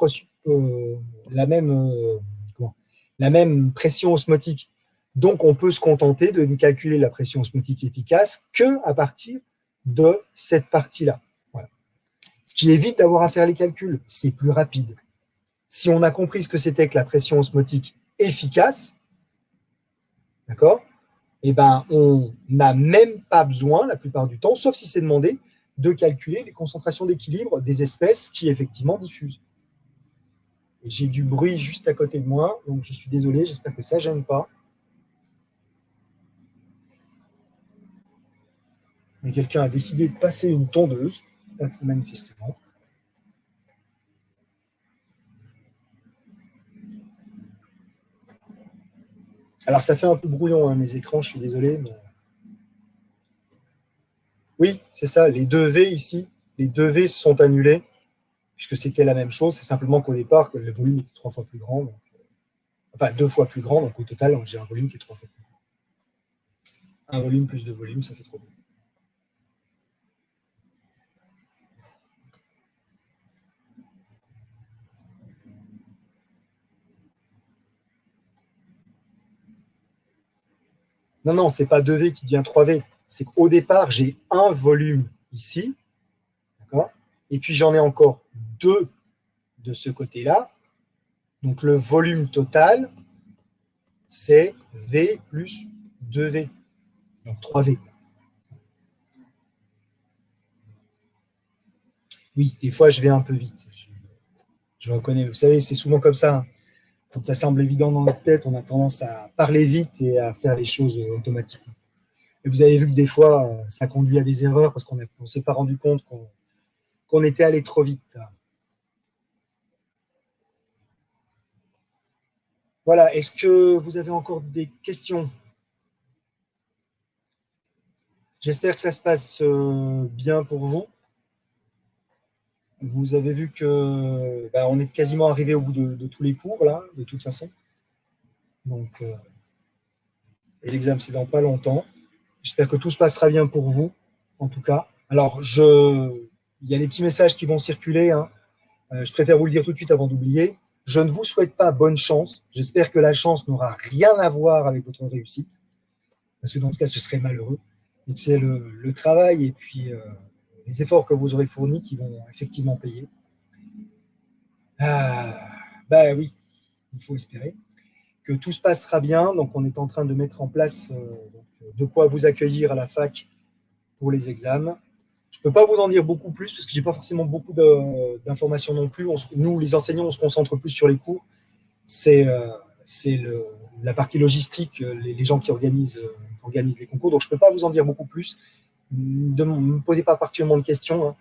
pression osmotique. Donc on peut se contenter de calculer la pression osmotique efficace qu'à partir de cette partie-là. Voilà. Ce qui évite d'avoir à faire les calculs, c'est plus rapide. Si on a compris ce que c'était que la pression osmotique efficace, d'accord, eh ben, on n'a même pas besoin, la plupart du temps, sauf si c'est demandé, de calculer les concentrations d'équilibre des espèces qui effectivement diffusent. Et j'ai du bruit juste à côté de moi, donc je suis désolé, j'espère que ça ne gêne pas. Mais quelqu'un a décidé de passer une tondeuse, manifestement. Alors ça fait un peu brouillon, hein, mes écrans, je suis désolé. Mais... Oui, c'est ça, les deux V ici, les deux V se sont annulés, puisque c'était la même chose, c'est simplement qu'au départ, le volume était 3 fois plus grand, donc, enfin 2 fois plus grand, donc au total, j'ai un volume qui est 3 fois plus grand. Un volume plus 2 volumes, ça fait trop bien. Non, non, ce n'est pas 2V qui devient 3V. C'est qu'au départ, j'ai un volume ici, d'accord? Et puis j'en ai encore 2 de ce côté-là. Donc le volume total, c'est V plus 2V, donc 3V. Oui, des fois, je vais un peu vite. Je reconnais. Vous savez, c'est souvent comme ça. Hein. Quand ça semble évident dans notre tête, on a tendance à parler vite et à faire les choses automatiquement. Et vous avez vu que des fois, ça conduit à des erreurs parce qu'on ne s'est pas rendu compte qu'on était allé trop vite. Voilà, est-ce que vous avez encore des questions? J'espère que ça se passe bien pour vous. Vous avez vu que on est quasiment arrivé au bout de tous les cours, là, de toute façon. Donc, l'examen, c'est dans pas longtemps. J'espère que tout se passera bien pour vous, en tout cas. Alors, il y a des petits messages qui vont circuler. Hein. Je préfère vous le dire tout de suite avant d'oublier. Je ne vous souhaite pas bonne chance. J'espère que la chance n'aura rien à voir avec votre réussite. Parce que dans ce cas, ce serait malheureux. Donc, c'est le travail et puis les efforts que vous aurez fournis qui vont effectivement payer. Oui, il faut espérer que tout se passera bien. Donc, on est en train de mettre en place de quoi vous accueillir à la fac pour les examens. Je ne peux pas vous en dire beaucoup plus parce que je n'ai pas forcément beaucoup d'informations non plus. Nous, les enseignants, on se concentre plus sur les cours. C'est la partie logistique, les gens qui organisent les concours. Donc, je ne peux pas vous en dire beaucoup plus. Ne me posez pas particulièrement de questions.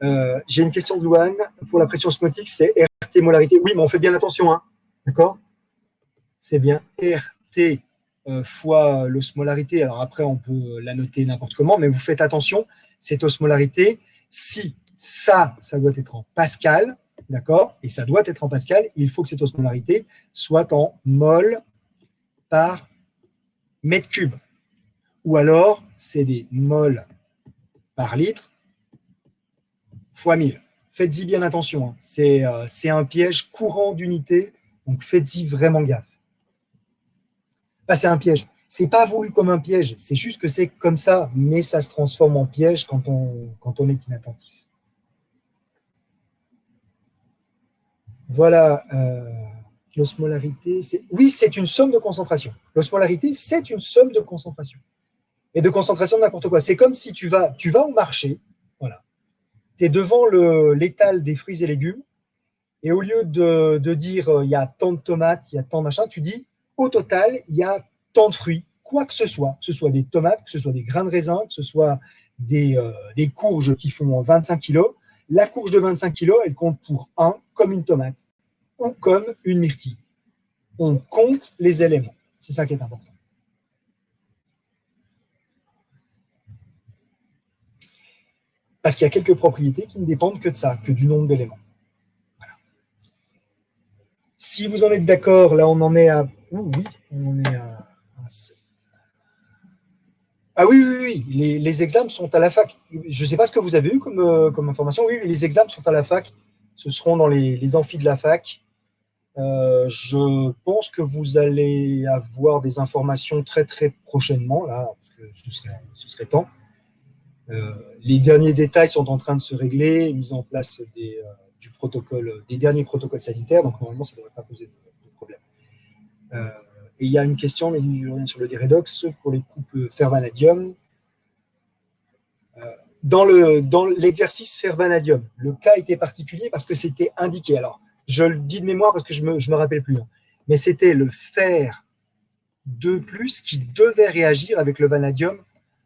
Hein. J'ai une question de Louane. Pour la pression osmotique, c'est RT molarité. Oui, mais on fait bien attention. Hein. D'accord? C'est bien RT fois l'osmolarité. Alors après, on peut la noter n'importe comment, mais vous faites attention, cette osmolarité, si ça doit être en pascal, d'accord? Et ça doit être en pascal, il faut que cette osmolarité soit en mol par mètre cube. Ou alors, c'est des mols par litre fois 1000. Faites-y bien attention. Hein. C'est un piège courant d'unité, donc faites-y vraiment gaffe. C'est un piège. C'est pas voulu comme un piège, c'est juste que c'est comme ça, mais ça se transforme en piège quand on est inattentif. Voilà. L'osmolarité, oui, c'est une somme de concentration. L'osmolarité, c'est une somme de concentration. Et de concentration de n'importe quoi. C'est comme si tu vas au marché, voilà. Tu es devant l'étal des fruits et légumes, et au lieu de dire il y a tant de tomates, il y a tant de machin, tu dis au total, il y a tant de fruits, quoi que ce soit des tomates, que ce soit des grains de raisin, que ce soit des courges qui font 25 kilos. La courge de 25 kilos, elle compte pour 1 comme une tomate ou comme une myrtille. On compte les éléments. C'est ça qui est important. Parce qu'il y a quelques propriétés qui ne dépendent que de ça, que du nombre d'éléments. Voilà. Si vous en êtes d'accord, là on en est à... oui, on est à... Ah oui, les examens sont à la fac. Je ne sais pas ce que vous avez eu comme information. Oui, les examens sont à la fac. Ce seront dans les amphis de la fac. Je pense que vous allez avoir des informations très très prochainement, là, parce que ce serait temps. Les derniers détails sont en train de se régler, mise en place des derniers protocoles sanitaires, donc normalement ça ne devrait pas poser de problème. Et il y a une question, mais je reviens sur le Diredox, pour les coupes fer-vanadium. Dans l'exercice fer-vanadium, le cas était particulier parce que c'était indiqué. Alors, je le dis de mémoire parce que je me rappelle plus. Hein. Mais c'était le fer 2+, qui devait réagir avec le vanadium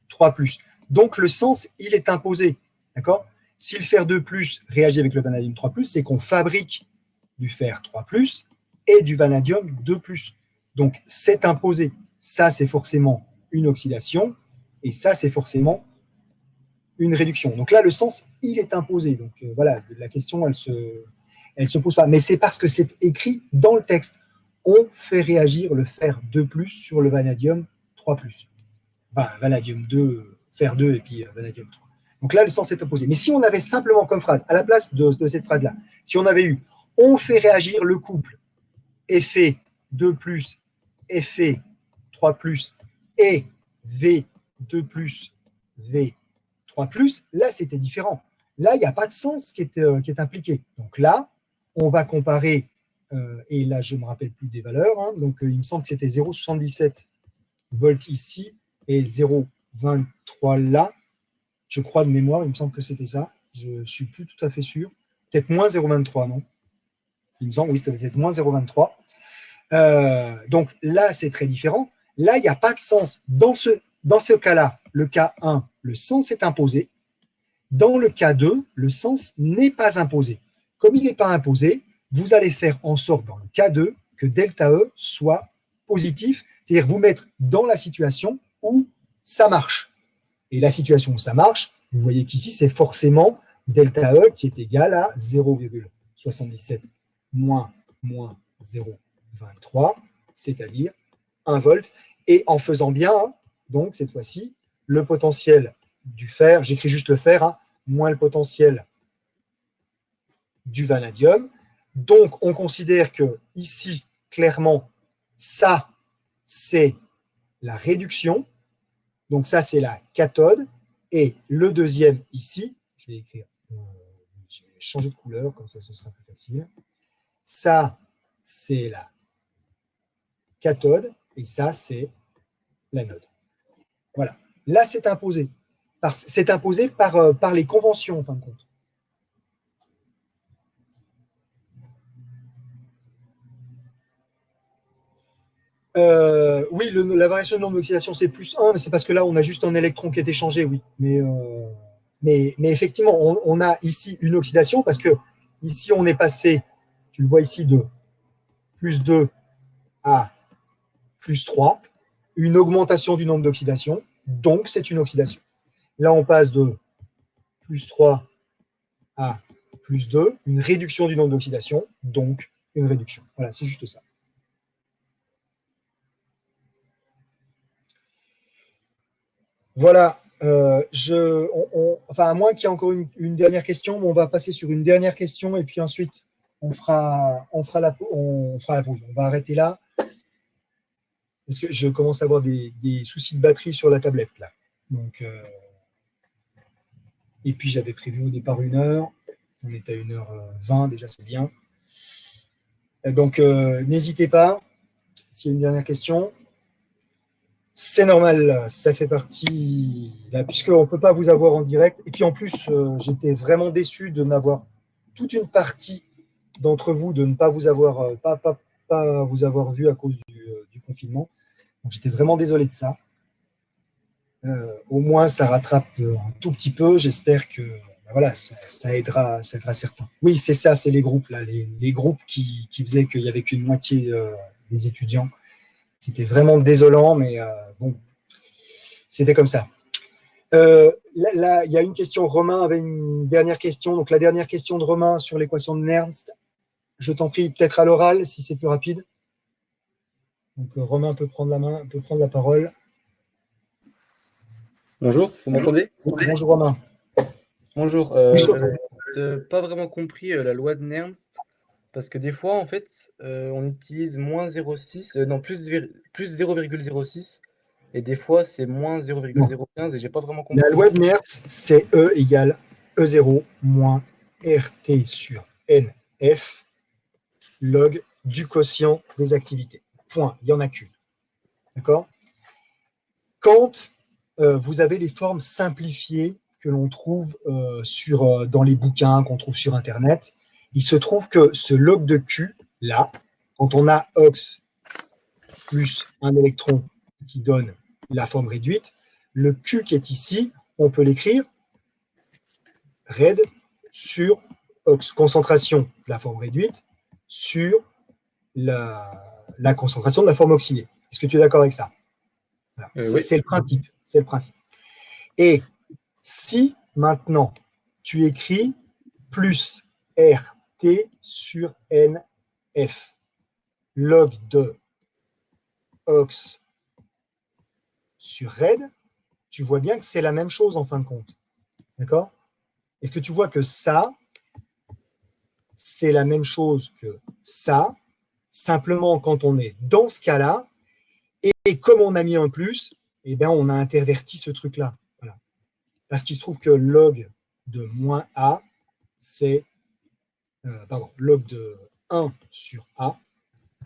3+. Donc, le sens, il est imposé. D'accord? Si le fer 2+, réagit avec le vanadium 3+, c'est qu'on fabrique du fer 3+, et du vanadium 2+. Donc, c'est imposé. Ça, c'est forcément une oxydation, et ça, c'est forcément une réduction. Donc là, le sens, il est imposé. Donc voilà, la question, elle se pose pas. Mais c'est parce que c'est écrit dans le texte. On fait réagir le fer 2+, sur le vanadium 3+. Enfin, vanadium 2, fer 2 et puis vanadium 3. Donc là, le sens est opposé. Mais si on avait simplement comme phrase, à la place de cette phrase-là, si on avait eu « on fait réagir le couple effet 2+, effet 3+, et V2 plus, V3 plus, là, c'était différent. Là, il n'y a pas de sens qui est impliqué. Donc là, on va comparer, et là, je ne me rappelle plus des valeurs, hein, donc il me semble que c'était 0,77 volts ici et 0,23 là. Je crois de mémoire, il me semble que c'était ça. Je ne suis plus tout à fait sûr. Peut-être moins 0,23, non? Il me semble, oui, c'était peut-être moins 0,23. Donc là, c'est très différent. Là, il n'y a pas de sens. Dans ce cas-là, le cas 1, le sens est imposé. Dans le cas 2, le sens n'est pas imposé. Comme il n'est pas imposé, vous allez faire en sorte, dans le cas 2, que delta E soit positif, c'est-à-dire vous mettre dans la situation où ça marche. Et la situation où ça marche, vous voyez qu'ici, c'est forcément delta E qui est égal à 0,77 moins 0,23, c'est-à-dire 1 volt. Et en faisant bien, donc cette fois-ci, le potentiel du fer, j'écris juste le fer, hein, moins le potentiel du vanadium. Donc, on considère que ici, clairement, ça, c'est la réduction. Donc, ça, c'est la cathode. Et le deuxième ici, je vais écrire, je vais changer de couleur, comme ça, ce sera plus facile. Ça, c'est la cathode. Et ça, c'est l'anode. Voilà. Là, c'est imposé. C'est imposé par les conventions, en fin de compte. Oui, la variation de nombre d'oxydation, c'est plus 1, mais c'est parce que là, on a juste un électron qui est échangé, oui. Mais effectivement, on a ici une oxydation parce que ici, on est passé, tu le vois ici, de plus 2 à plus 3, une augmentation du nombre d'oxydation, donc c'est une oxydation. Là, on passe de plus 3 à plus 2, une réduction du nombre d'oxydation, donc une réduction. Voilà, c'est juste ça. Voilà, enfin, à moins qu'il y ait encore une dernière question, on va passer sur une dernière question et puis ensuite on fera la pause. On va arrêter là parce que je commence à avoir des soucis de batterie sur la tablette là. Donc, et puis j'avais prévu au départ 1 heure, on est à 1h20 déjà, c'est bien. Donc n'hésitez pas s'il y a une dernière question. C'est normal, ça fait partie, puisqu'on ne peut pas vous avoir en direct. Et puis en plus, j'étais vraiment déçu de n'avoir toute une partie d'entre vous, de ne pas vous avoir, pas vous avoir vu à cause du confinement. Donc j'étais vraiment désolé de ça. Au moins, ça rattrape un tout petit peu. J'espère que voilà, ça aidera certains. Oui, c'est ça, c'est les groupes, là, les groupes qui faisaient qu'il n'y avait qu'une moitié des étudiants. C'était vraiment désolant, mais bon, c'était comme ça. Là, il y a une question. Romain avait une dernière question. Donc, la dernière question de Romain sur l'équation de Nernst. Je t'en prie, peut-être à l'oral, si c'est plus rapide. Donc, Romain peut prendre la parole. Bonjour, vous m'entendez? Bonjour, Romain. Bonjour. Pas vraiment compris la loi de Nernst, parce que des fois, en fait, on utilise moins 0,6, non, plus 0,06, et des fois, c'est moins 0,015, et j'ai pas vraiment compris. La loi de Nernst, c'est E égale E0 moins RT sur NF log du quotient des activités. Point. Il n'y en a qu'une. D'accord? Quand vous avez les formes simplifiées que l'on trouve dans les bouquins, qu'on trouve sur Internet, il se trouve que ce log de Q, là, quand on a ox plus un électron qui donne la forme réduite, le Q qui est ici, on peut l'écrire RED sur ox, concentration de la forme réduite sur la concentration de la forme oxydée. Est-ce que tu es d'accord avec ça? Voilà. Oui. C'est le principe. C'est le principe. Et si maintenant tu écris plus RT sur NF, log de ox sur RED, tu vois bien que c'est la même chose en fin de compte. D'accord? Est-ce que tu vois que ça, c'est la même chose que ça, simplement quand on est dans ce cas-là, et comme on a mis un plus, eh bien, on a interverti ce truc-là. Voilà. Parce qu'il se trouve que log de moins A, c'est, log de 1 sur A,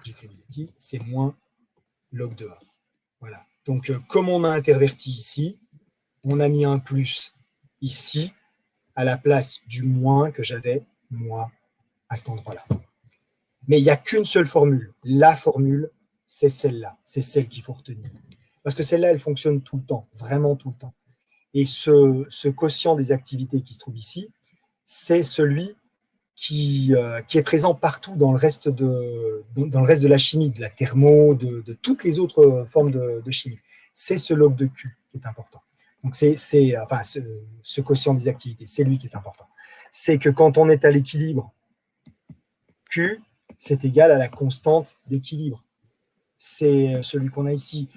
j'écris une bêtise, c'est moins log de A. Voilà. Donc, comme on a interverti ici, on a mis un plus ici, à la place du moins que j'avais, moi, à cet endroit-là. Mais il n'y a qu'une seule formule. La formule, c'est celle-là. C'est celle qu'il faut retenir. Parce que celle-là, elle fonctionne tout le temps, vraiment tout le temps. Et ce quotient des activités qui se trouve ici, c'est celui qui est présent partout dans le reste de la chimie, de la thermo, de toutes les autres formes de chimie. C'est ce log de Q qui est important. Donc, ce quotient des activités, c'est lui qui est important. C'est que quand on est à l'équilibre, Q, c'est égal à la constante d'équilibre. C'est celui qu'on a ici.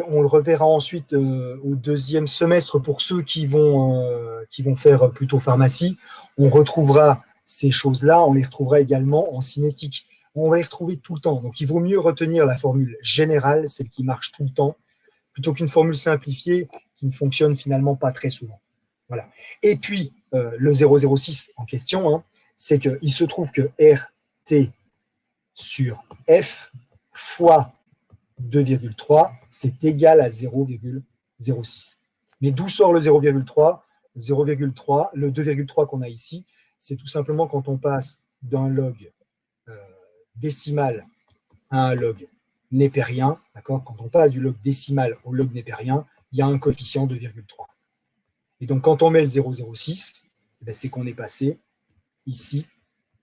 On le reverra ensuite au deuxième semestre pour ceux qui vont faire plutôt pharmacie. On retrouvera ces choses-là, on les retrouvera également en cinétique. On va les retrouver tout le temps. Donc, il vaut mieux retenir la formule générale, celle qui marche tout le temps, plutôt qu'une formule simplifiée qui ne fonctionne finalement pas très souvent. Voilà. Et puis, le 006 en question, hein, c'est qu'il se trouve que RT sur F fois 2,3, c'est égal à 0,06. Mais d'où sort le 0,3 ? Le 0,3, le 2,3 qu'on a ici, c'est tout simplement quand on passe d'un log décimal à un log népérien, d'accord ? Quand on passe du log décimal au log népérien, il y a un coefficient de 2,3. Et donc, quand on met le 0,06, eh c'est qu'on est passé ici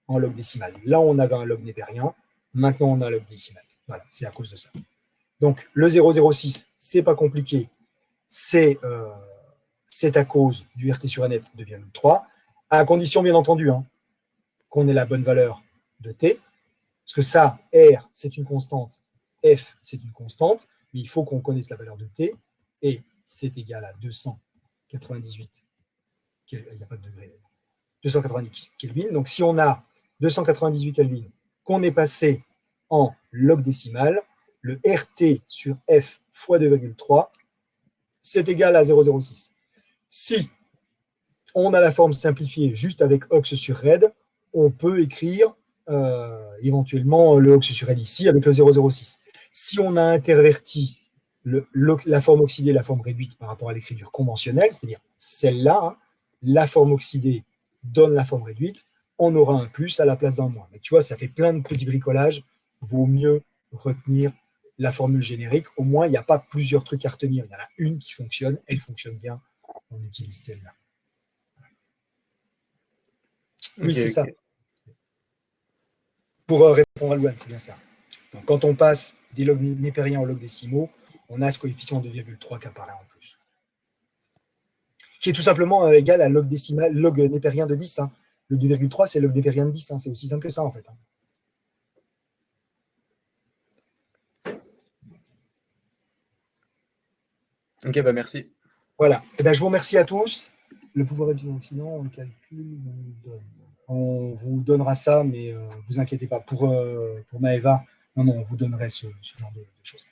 en log décimal. Là, on avait un log népérien, maintenant on a un log décimal. Voilà, c'est à cause de ça. Donc, le 0,06, c'est pas compliqué, c'est à cause du RT sur NF de 2,3, à condition, bien entendu, hein, qu'on ait la bonne valeur de T, parce que ça, R, c'est une constante, F, c'est une constante, mais il faut qu'on connaisse la valeur de T, et c'est égal à 298, il n'y a pas de degré, 290 Kelvin. Donc, si on a 298 Kelvin, qu'on est passé en log décimal, le RT sur F fois 2,3, c'est égal à 0,06. Si on a la forme simplifiée juste avec ox sur red, on peut écrire éventuellement le ox sur red ici avec le 0,06. Si on a interverti la forme oxydée et la forme réduite par rapport à l'écriture conventionnelle, c'est-à-dire celle-là, hein, la forme oxydée donne la forme réduite, on aura un plus à la place d'un moins. Mais tu vois, ça fait plein de petits bricolages. Vaut mieux retenir la formule générique. Au moins, il n'y a pas plusieurs trucs à retenir. Il y en a une qui fonctionne, elle fonctionne bien. On utilise celle-là. Oui, c'est ça. Pour répondre à Louane, c'est bien ça. Donc, quand on passe des logs népériens aux logs décimaux, on a ce coefficient de 2,3 qui apparaît en plus. Qui est tout simplement égal à log décimal, log népérien de 10. Hein. Le 2,3, c'est log népérien de 10. Hein. C'est aussi simple que ça, en fait. Hein. Ok, bah merci. Voilà. Eh bien, je vous remercie à tous. Le pouvoir du sinon, on le calcule, on vous donnera ça, mais ne vous inquiétez pas. Pour Maëva, non, on vous donnerait ce genre de choses.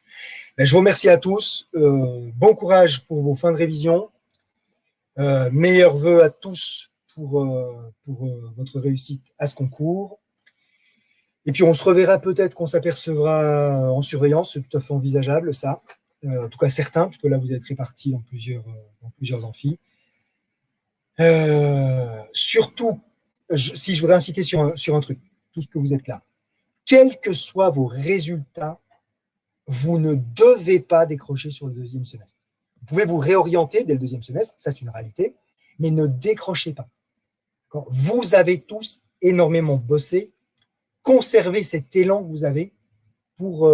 Ben, je vous remercie à tous. Bon courage pour vos fins de révision. Meilleurs vœux à tous pour votre réussite à ce concours. Et puis, on se reverra peut-être qu'on s'apercevra en surveillance, c'est tout à fait envisageable, ça. En tout cas, certains, puisque là, vous êtes répartis dans plusieurs amphis. Surtout, si je voudrais inciter sur un truc, tout ce que vous êtes là, quels que soient vos résultats, vous ne devez pas décrocher sur le deuxième semestre. Vous pouvez vous réorienter dès le deuxième semestre, ça c'est une réalité, mais ne décrochez pas. Vous avez tous énormément bossé, conservez cet élan que vous avez pour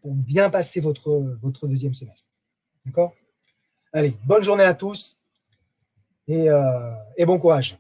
bien passer votre deuxième semestre. D'accord ? Allez, bonne journée à tous et bon courage.